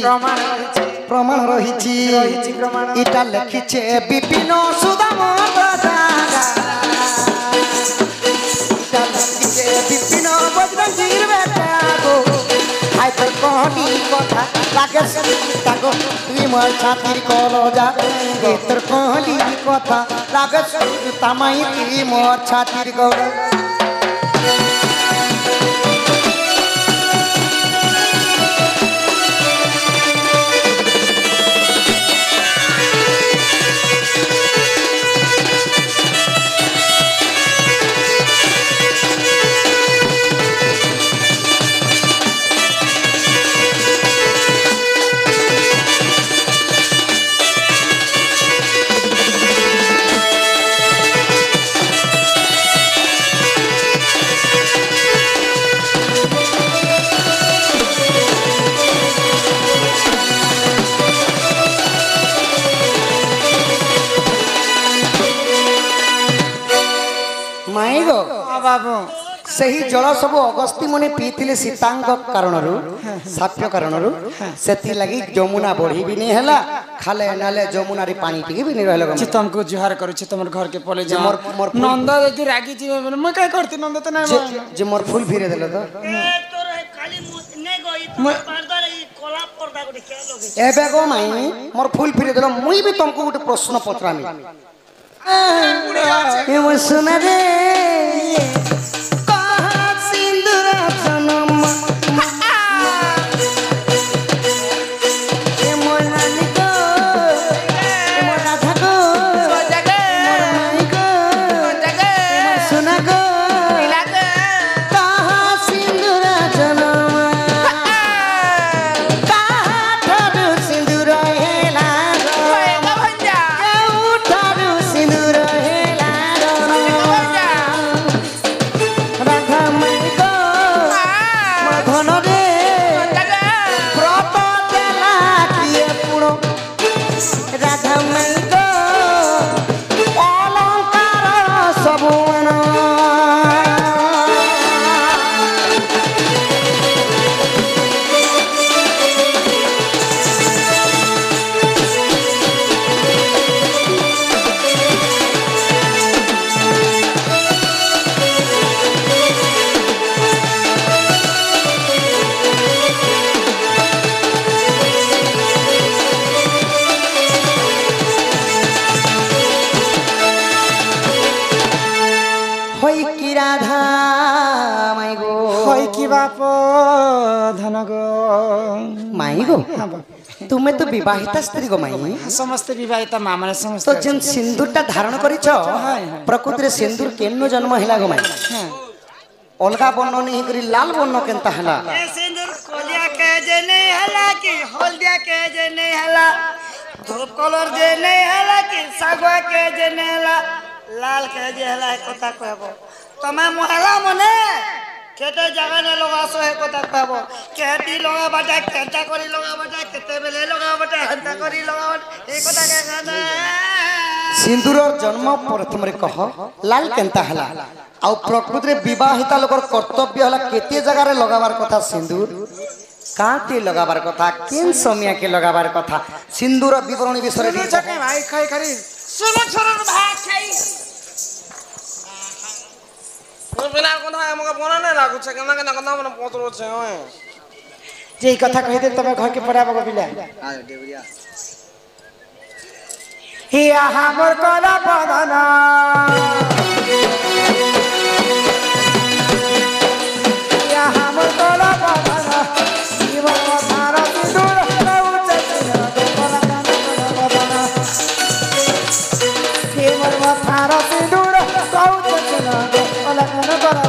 প্রমাণ রয়েছে প্রমাণ রহিছি রহিছি প্রমাণ এটা লেখিছে বিপিন সুদাম রাজা এটা লেখিছে বিপিন বজরঙ্গীর বেটা গো আই তোর কহনি কথা লাগে তাগো তুই মোর ছাতির কলজা এই তোর কহনি কথা লাগে তামাই তুই মোর ছাতির কলজা ମାଇଗୋ ବାବୁ ସେହି ଜଳ ସବୁ ଅଗସ୍ତ୍ୟ ମୁନି ପିଇଥିଲେ ସୀତାଙ୍କ କାରଣରୁ ସାପ୍ୟ କାରଣରୁ ସେଥିଲାଗି ଯମୁନା ବଢି ବି ନି ହେଲା ଖାଲେ ନାଲେ ଯମୁନାରେ ପାଣି ଟିକେ ବି ନି ରହିଲ যে তোমাকে জুহার করছি তোমার ঘরকে পলে যা নন্দ যদি রাগি যাবে বলে মই কাই করতি নন্দ তো নাই যে মোর ফুল ফিরে দেল তো তোর খালি নে গই তোমার পারদার এই কলা পর্দা গোটে কে লগে ଏବେ গো ମାଇ মোর ফুল ফিরে দেল মুই ବି ତମକୁ ଗୋଟେ ପ୍ରଶ୍ନ ପଚରାମି ଏ ମୋ ସୁନା ରେ କହା ସିନ୍ଦୁର ଜନମ ଏ ମୋ ନାନୀ ଗো ଏ ମୋ ରାଧା ଗো ମୋ ମାଇ ଗো ଏ ମୋ ସୁନା ଗো କହା ସିନ୍ଦୁର ଜନମ କାଠାରୁ ସିନ୍ଦୁର ହେଲା କେଉଁଠାରୁ ସିନ୍ଦୁର ହେଲା ରାଧା ମାଇ ଗো ମୋ ଧନରେ ବ୍ରତ ଦେଲା କିଏ ପୁଣ ରାଧା ମାଇ ଗো ଅଲଙ୍କାର ସବୁ ମାନ হই কি রাধা মাই গো হয় কি বাপ ধন গো মাই গো তুমি তো বিবাহিতা স্ত্রী গো মাই সমস্ত বিবাহিতা মা মানে সমস্ত তো যেন সিন্দুরটা ধারণ করিছ প্রকৃতিরে সিন্দুর কেন জন্ম হেলা গো মাই অলগা বর্ণ নেই করি লাল বর্ণ কেনতা হেলা ए सिंदूर कोलिया के जे नहीं हला कि हल्दिया के जे नहीं हला धूप कलर जे नहीं हला कि सागवा के जे नहीं हला लाल के जे हला एक कथा कहबो तमे मोहला मने केते जगह ने लगासो है कथा कहबो केती लगा बाटा केता करी लगा बाटा केते बेले लगा बाटा हंता करी लगा बाटा ए कथा के गाना সিন্দুরর জন্ম প্রথমে কহ লাল কেনতা হেলা আউ প্রকৃতিরে বিবাহিতা লোকর কর্তব্য হলা কেতে জায়গারে লগাবার কথা সিন্দুর কাতে লগাবার কথা কেন সমিয়াকে লগাবার কথা সিন্দুর বিবরণী বিষয়ে শুনো চাকে ভাই খাই খারি শুনো ছরন ভাত খাই বিনা কথা আমাকে মনে নাই লাগুছে কেন কেন কথা মনে পচরছে ওই যে এই কথা কইতে তুমি ঘরকে পড়াবো গো বিলা হিয়া হামর কলা বদনা হিয়া হামর কলা বদনা জীবন কথার সিঁদুর উচ্চে কলা বদনা জীবন কথার সিঁদুর উচ্চে কলা বদনা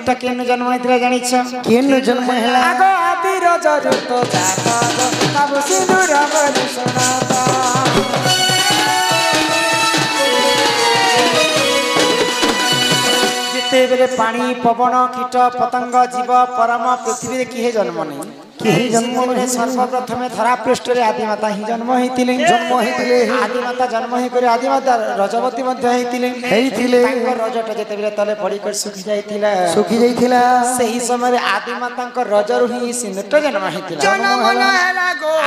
ସିନ୍ଦୁରଟା କେନୁ ଜନ୍ମ ହେଇଥିଲା ଜାଣିଛ? କେନୁ ଜନ୍ମ ହେଲା? ଆଗ ଆଦି ରଜରୁ ତ ଜାତ ବାବୁ ସିନ୍ଦୁର ବୋଲି ଶୁଣତ। ଯେତେବେଳେ ପାଣି ପବନ କୀଟ ପତଙ୍ଗ ଜୀବ ପରମ ପୃଥିବୀରେ କିଏ ଜନ୍ମ ନେଇ କେହି ଜନ୍ମ ସେତେବେଳେ ସର୍ବପ୍ରଥମେ ଧରା ପୃଷ୍ଠରେ ଆଦିମାତା ହିଁ ଜନ୍ମ ହେଇଥିଲେ। ଆଦିମାତା ଜନ୍ମ ହେଇକରି ଆଦିମାତା ରଜବତୀ ମଧ୍ୟ ହେଇଥିଲେ। ତାଙ୍କ ରଜଟା ଯେତେବେଳେ ତଳେ ପଡ଼ିକରି ଶୁଖି ଯାଇଥିଲା ସେହି ସମୟରେ ଆଦିମାତାଙ୍କ ରଜରୁ ହିଁ ସିନ୍ଦୁରଟା ଜନ୍ମ ହେଇଥିଲା।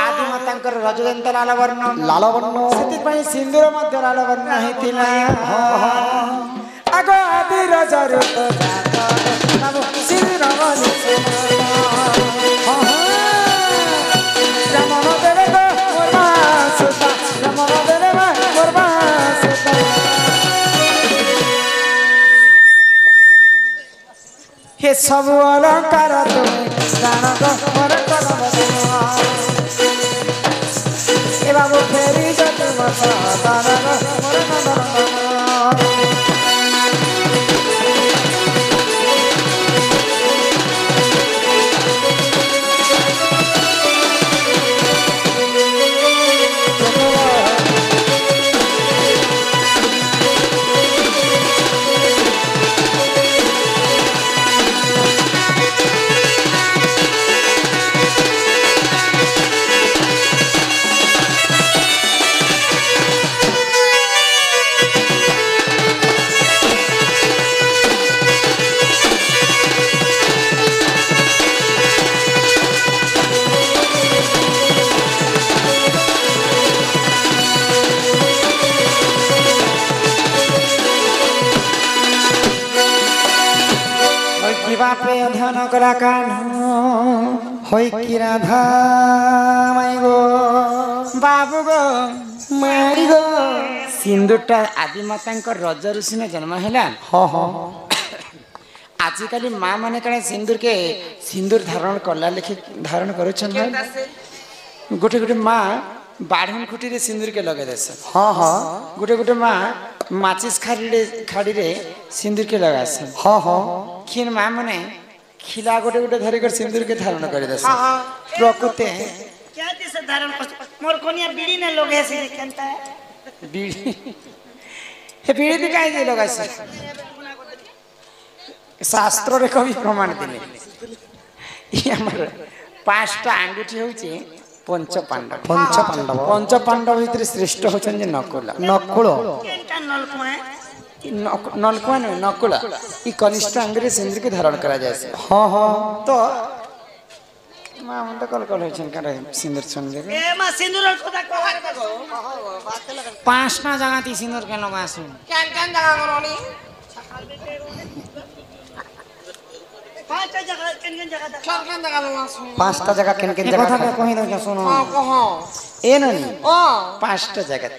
ଆଦିମାତାଙ୍କର ରଜ ଯେନ୍ତା ଲାଲ ବର୍ଣ୍ଣ ସେଥିପାଇଁ ସିନ୍ଦୁର ମଧ୍ୟ ଲାଲ ବର୍ଣ୍ଣ ହେଇଥିଲା। ଆଗ ଆଦି ରଜରୁ ତ ଜାତ ବାବୁ ସିନ୍ଦୁର ବୋଲି ରମଣ ଦେବେ ତ ମୋର ସୁତା ରମଣ ଦେବେ ମୋର ସୁତା। हे सब अलंकार तुम जान तो मोर कलम ए बाबू फेरी जो तुम सादार मोर नंदन बापे अध्ययन करा कान होई कि राधा माई गो बाबू गो माई गो सिंदूरटा आदिमाता रजरू सिना जन्म है। आजिकल माँ मैंने कण सिंदूर धारण कला लेखि धारण कर गोटे गोटे माँ बाढ़न खुटी रे सिंदूर के लगे देस। गोटे गोटे माँ माचिस खाड़ी रे सिंदूर के लगास। किन माँ मैंने खिला गोटे गोटे धरी कर सिंदूर के धारण कर देस। प्रकृति क्या दिस धारण मोर कोनिया बीड़ी ने लोग ऐसे केनता है बीड़ी हे बीड़ी भी काहे लगास? शास्त्र रे कवि प्रमाण दिले ये हमर पांचटा आंगुठी होची पंच पांडव भितर श्रेष्ठ होचन जे नकुल केनता नलकुआ नलकुआ नहीं नकुल ई कनिष्ठ अंगरे सिंदूर के धारण करा जाए। तो मां मन तो कल होचन का सिंदूर सुन ले ए मा सिंदूर खोदा कोहार को पांचटा जगह ती सिंदूर के लगासु केन केन जगह करोनी पांचटा जगह केन जगह पांचटा जगह केन जगह कहि दो सुनो ए ननी पांचटा जगह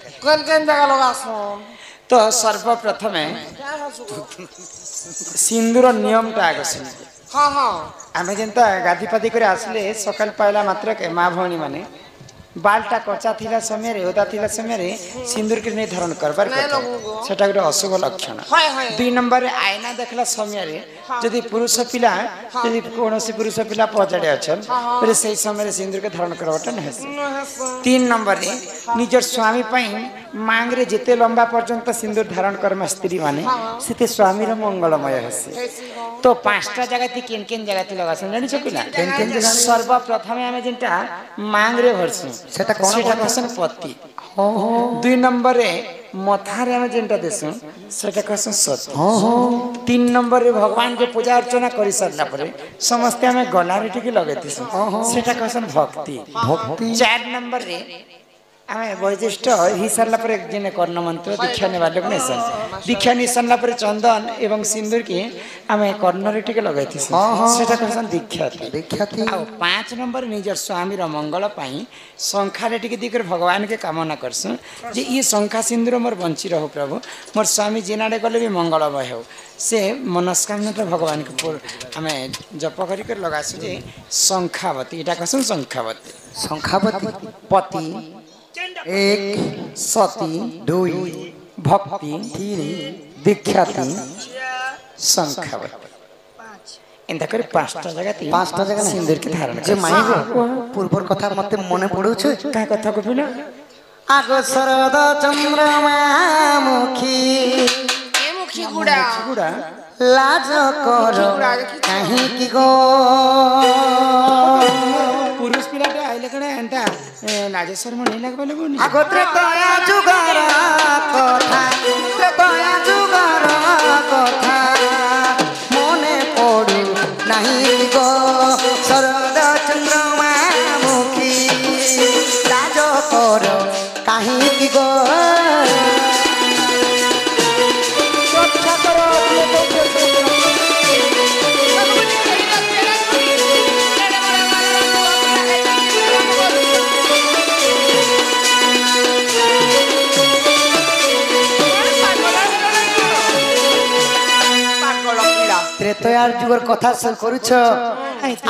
केन जगह लगासु। तो सर्वप्रथम सिंदूर नियम टा आगे सुन। आम जेनता गाधी पाधी कर आसले सकाल पाइला मात्र के माँ भौणी माने बालटा कच्चा थिला समय रे ओदा थिला समय रे सिंदूर के नहीं धारण करबार କଥା सेटा गोटे अशुभ लक्षण। 2 नंबर रे आईना देखला समय रे यदि पुरुष पिला यदि कोनोसी पुरुष पिला पजाडे अछन तरे सही समय रे सिंदूर के धारण करबाटा नहीं। 3 नंबर रे निजर स्वामी पई मांग रे जेते लंबा पर्यंत सिंदूर धारण करमा स्त्री माने सेते स्वामी रो मंगलमय हेसी। तो पांचटा जगह ती केन जगह ती लगासन जानि छपिला केन जगह सर्वप्रथम हमें जेंटा मांग रे भरसु सेटा कहसन पति। 2 नंबर रे मथारे हमें जेंटा देसु सेटा कहसन सती। 3 नंबर रे भगवान के पूजा अर्चना करि सरला परे समस्त हमें गला रे टिके लगेतिसु सेटा कहसन भक्ति। 4 नंबर रे आमे वैशिष्ट ही सरला पर जिने कर्ण मंत्र दीक्षा ने वाले ने सन दीक्षा नि सरला पर चंदन एवं सिंदूर के आमे कर्ण रे टिके लगाइथि सेटा कहसन दीक्षा थी। आ 5 नंबर निजर स्वामी रो मंगल पाई शंखा रे टिके दिकर भगवान के कामना करसु जे ई शंखा सिंदूर मोर बंची रहो प्रभु मोर स्वामी जिनाडे गले भी मंगलमय हो से मनस्कामना तो भगवान के आमे जप करि कर लगासु जे शंखावती एटा कहसन शंखावती पति 1 सती 2 भक्ति 3 दीक्षा 3 शंखावती 5 एंता करे 5टा जगह 5टा जगह सिंदूर की धारण जे माई पूर्वर कथा मते मने पड़ुछु का कथा को बिना आगो शरद चंद्रमा मुखी ए मुखी गुड़ा गुड़ा लाज कर काहे की गो पुरुष पिलाटे आइले कणे एंता लाजेश्वर मन नहीं लागबले बोनी आगो त्रेतया जुगार कथा त्रेतया जुगार कथा मने पड़ु नाही गो शरद चंद्रमा मुखी लाज कर काहे की गो त्रेतयार जुगर कथा सब करूछ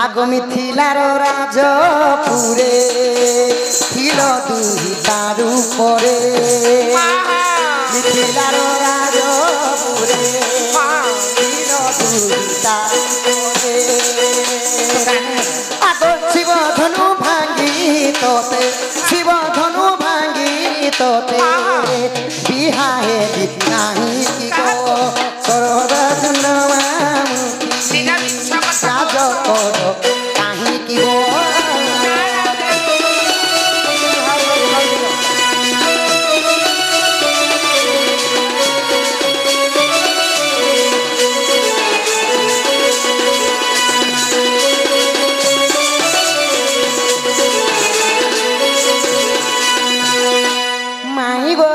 आगमी थिलार राजपुरे थिल दुही तारु परे मिथिलार राजपुरे थिल दुही तारु परे आगो शिव धनु भांगी तोते शिव धनु भांगी तोते बिहाहे बिनाही की गो शरद चंद्रमा राज करो काहे की गो माई गो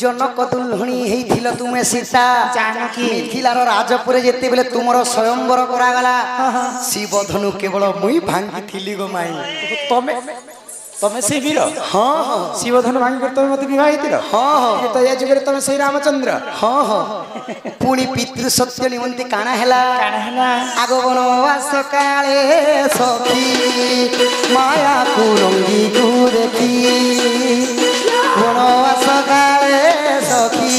जनक दुल्हणी हेइथिल तुमे सीता जानकी मिथिलार राजपुरे जेते बेले तुमरो स्वयंवर करागला शिव धनु केवल मुई भांगी थिली गो माई तमे तमे से वीर हां हां शिव धनु भांगी कर तमे मते विवाह हेतिरो हां हां तो या जुगरे तमे सही रामचंद्र हां हां पुणी पितृ सत्य निमंती काना हैला आगो वनवास काले सखी माया कुरंगी को देखी वनवास काले सखी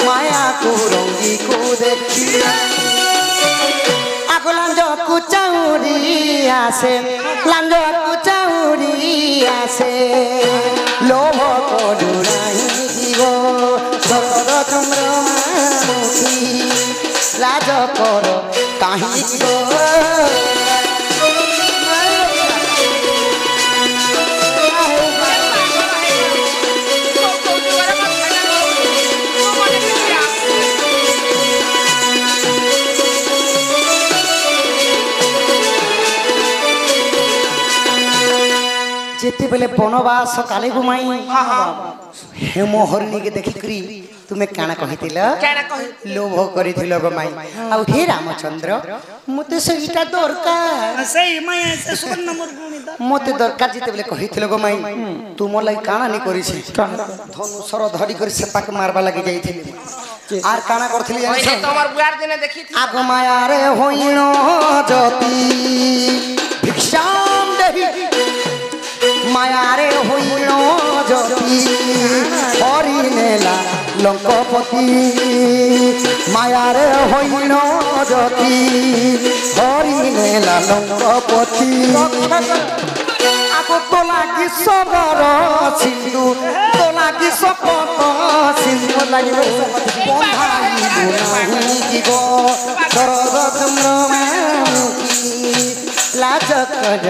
माया कुरंगी को देखी आगो लांज कुचाउरी आसे लांज कुचाउरी आसे लोभ करू नाही गो शरद चंद्रमा मुखी लाज कर काहे गो जेते बेले बनवास काले गुमाई हेम हरिणी के देखिकरी तुमे काना कहितिल लोभ करिथिल गुमाई आ हे रामचंद्र मते सेटा दरकार सही माया से सुवर्ण मुर्गुणी दा मते दरकार जेते बेले कहिथिल गुमाई तुम लाई काना नि करिछि धनुसर धरि कर सेपाक मारबा लागि जाइथिली आर काना करथिली जानि तोमर बुआर दिने देखी आग माया रे होइनो जति भिक्षाम देहि माया रे होइनो जति हरि नेला लंकापति माया रे होइनो जति हरि नेला लंकापति आगो तोला की सबर सिंधु तोला की सपत सिंधु लागि बंधाई गुनाही की गो शरद चंद्रमा लाज कर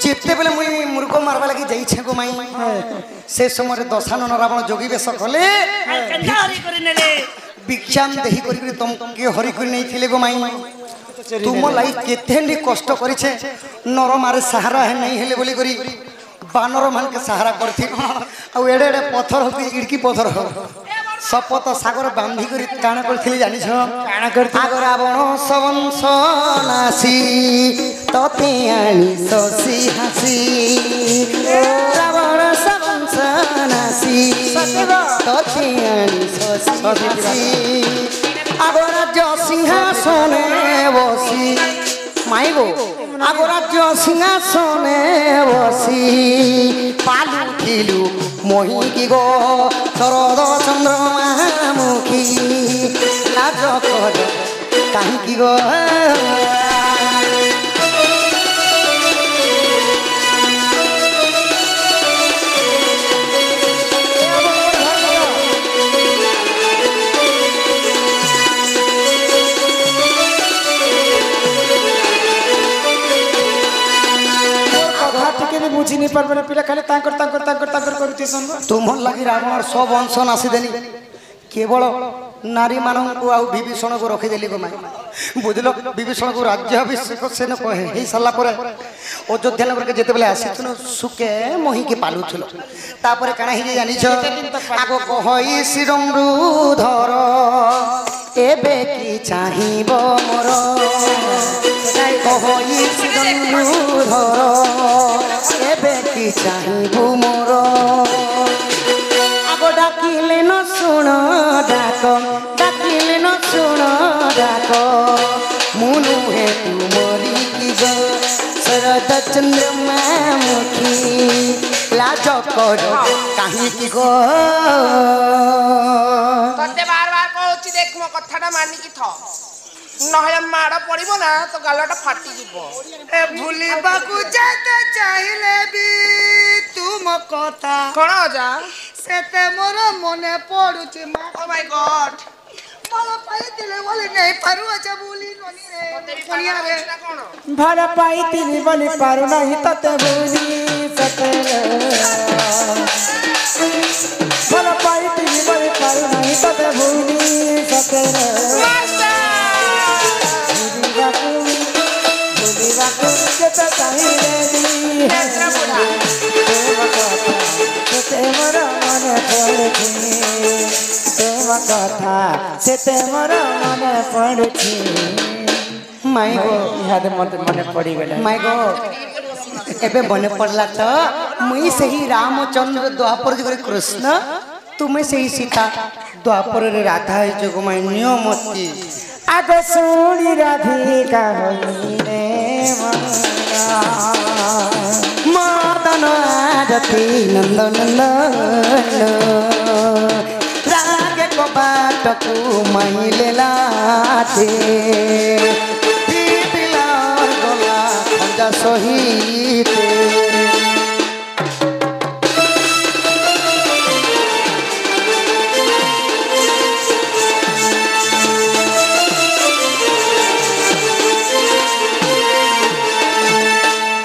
जिते बेले मुई मुर्ग मारवा लगी जाइछे गो माई से समय दशानन रावण जोगी बेश कले कंधा हरि करि नेले भिक्षाम देही करी तुम के हरि करी नहीं थिले गो माई तुम लाई केतेंडी कष्ट करिछे नर मारे सहारा है नहीं हेले बोली करी बानर मान के सहारा करथि आ एडे एडे पत्थर होती इड़की पत्थर हो सपत सागर बांधी करी काना करथिली जानिछ काना करथि आगर रावण सवंश नासी तते आनी ससी हासी रावण सवंश নাচি ততে আনি শশী আগো রাজ্য সিংহাসনে বসি মাই গো আগো রাজ্য সিংহাসনে বসি পালু খিলু মহিকি গো শরদ চন্দ্রমামুখী লাজ কর কাহিকি গো বুঝি নি পারবে না পিলা খালি তাঙ্কর করুতি সঙ্গ ତୁମର ଲାଗି ରାବଣ ସବୁ ଅଂଶ ନାସିଦେଲି କେବଳ ନାରୀ ମାନଙ୍କୁ ଆଉ ବିଭୀଷଣକୁ ରଖିଦେଲି ଗୋ ମାଇ ବୁଝିଲ ବିଭୀଷଣକୁ ରାଜ୍ୟାଭିଷେକ ସେନ ହେଇ ସାରିଲା ପରେ ଅଯୋଧ୍ୟା ନଗରକୁ ଯେତେବେଳେ ଆସିଥିଲୁ ସୁକେ ମହିକି ପାଲୁଥିଲ ତାପରେ କାଣା ହେଇଛି ଜାଣିଛ ଆଗ କହଇ ଶ୍ରୀରମୃଧର ଏବେ କି ଚାହିଁବ ମୋର କହଇ ଶ୍ରୀରମୃଧର ଏବେ କି ଚାହିଁବୁ ମୋର আগ ডাকিলে ন শুণ ডাক ডাকিলে ন শুণ ডাক মুনু হে তুমরি কি গো শরদ চন্দ্রমা মুখী লাজ কর কাহিকি গো ତତେ ବାର ବାର କହୁଛି ଦେଖ ମୋ କଥାଟା ମାନିକି ଥ ନହେଲେ ମାଡ଼ ପଡିବ ନା ତ ଗାଲଟା ଫାଟିଯିବ ଏ ଭୁଲିବାକୁ ଯେତେ ଚାହିଁଲେ ବି ତୁମ କଥା କଣ ଅଜା ସେତେ ମୋର ମନେ ପଡୁଛି ମା ଓ ମାଇ ଗଡ୍ ଭଲ ପାଇଥିଲେ ବୋଲି ନେଇ ପାରୁଅଛ ଭୁଲି ନନି ରେ ଦୁନିଆରେ କଣ ଭଲ ପାଇଥିଲି ବୋଲି ପାରୁ ନାହିଁ ତତେ ଭୁଲି ସତରେ ଭଲ ପାଇଥିଲି ବୋଲି ପାରୁ ନାହିଁ ତତେ ଭୁଲି ସତରେ ଭୁଲିବାକୁ କେତେ ଚାହିଁଲେ ବି ସେତେ ମୋର ମନେ ପଡୁଛି ତୁମ କଥା ସେତେ ମୋର ମନେ ପଡୁଛି ମାଇ ଗো ଇହାଦେ ମତେ ମନେ ପଡିଗଲା ମାଇ ଗো ଏବେ ମନେ ପଡିଲା ତ ମୁଇଁ ସେହି ରାମଚନ୍ଦ୍ର ଦ୍ୱାପର ଯୁଗରେ କୃଷ୍ଣ ତୁମେ ସେହି ସୀତା ଦ୍ୱାପରରେ ରାଧା ହେଇଛ ଗো ମାଇ ନିୟମତି ଆଗ ଶୁଣି ରାଧିକା ହଇରେ মদন আরতি নন্দন রাগে কবাটকু মাইলে লাতে পিপিলার গলা খঞ্জা সহিতে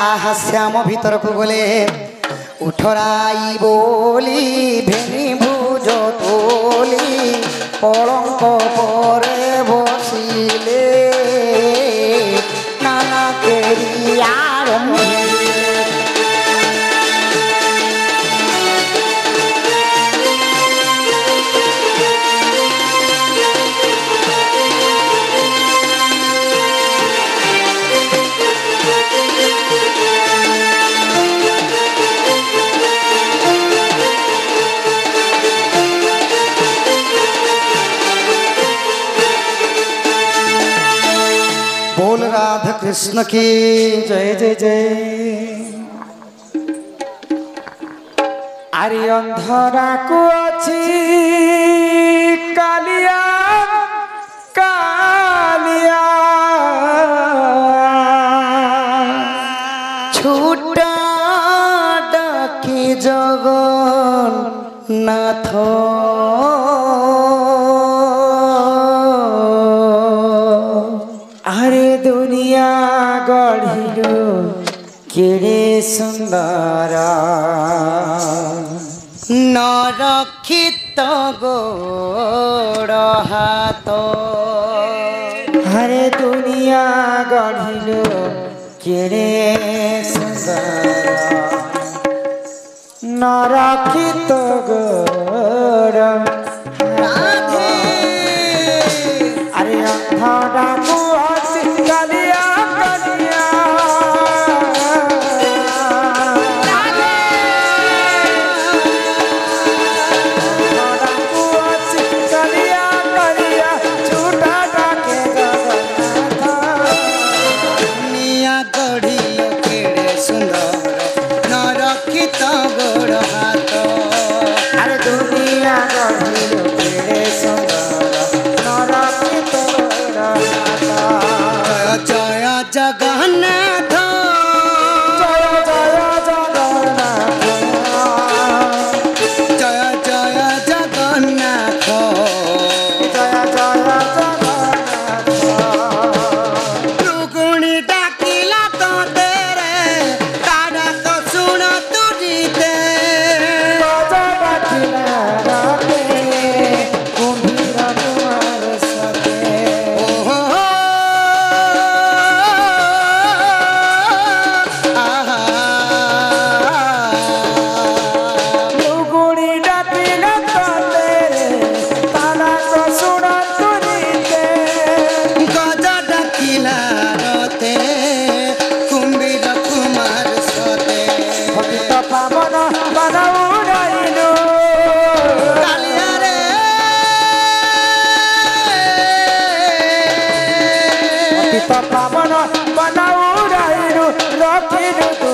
আহা শ্যাম ভিতরকু গলে উঠরাই বলি ভেনি ভুজ তোলি কলঙ্ক পরে বসিলে নানা কেরিয়ার बोल राधा कृष्ण की জয় জয় জয় আরে অন্ধরাকু ଅଛି কালিয়া কালিয়া ছুটা ডাকি জগন্নাথ আরে দুনিয়া গঢ়িলো কেড়ে সুন্দর নরক্ষিত গোড় হাত আরে দুনিয়া গঢ়িলো কেড়ে সুন্দর নরক্ষিত গোড় রাধে আরে অন্ধরাকু ଅଛି কালিয়া কালিয়া बिनु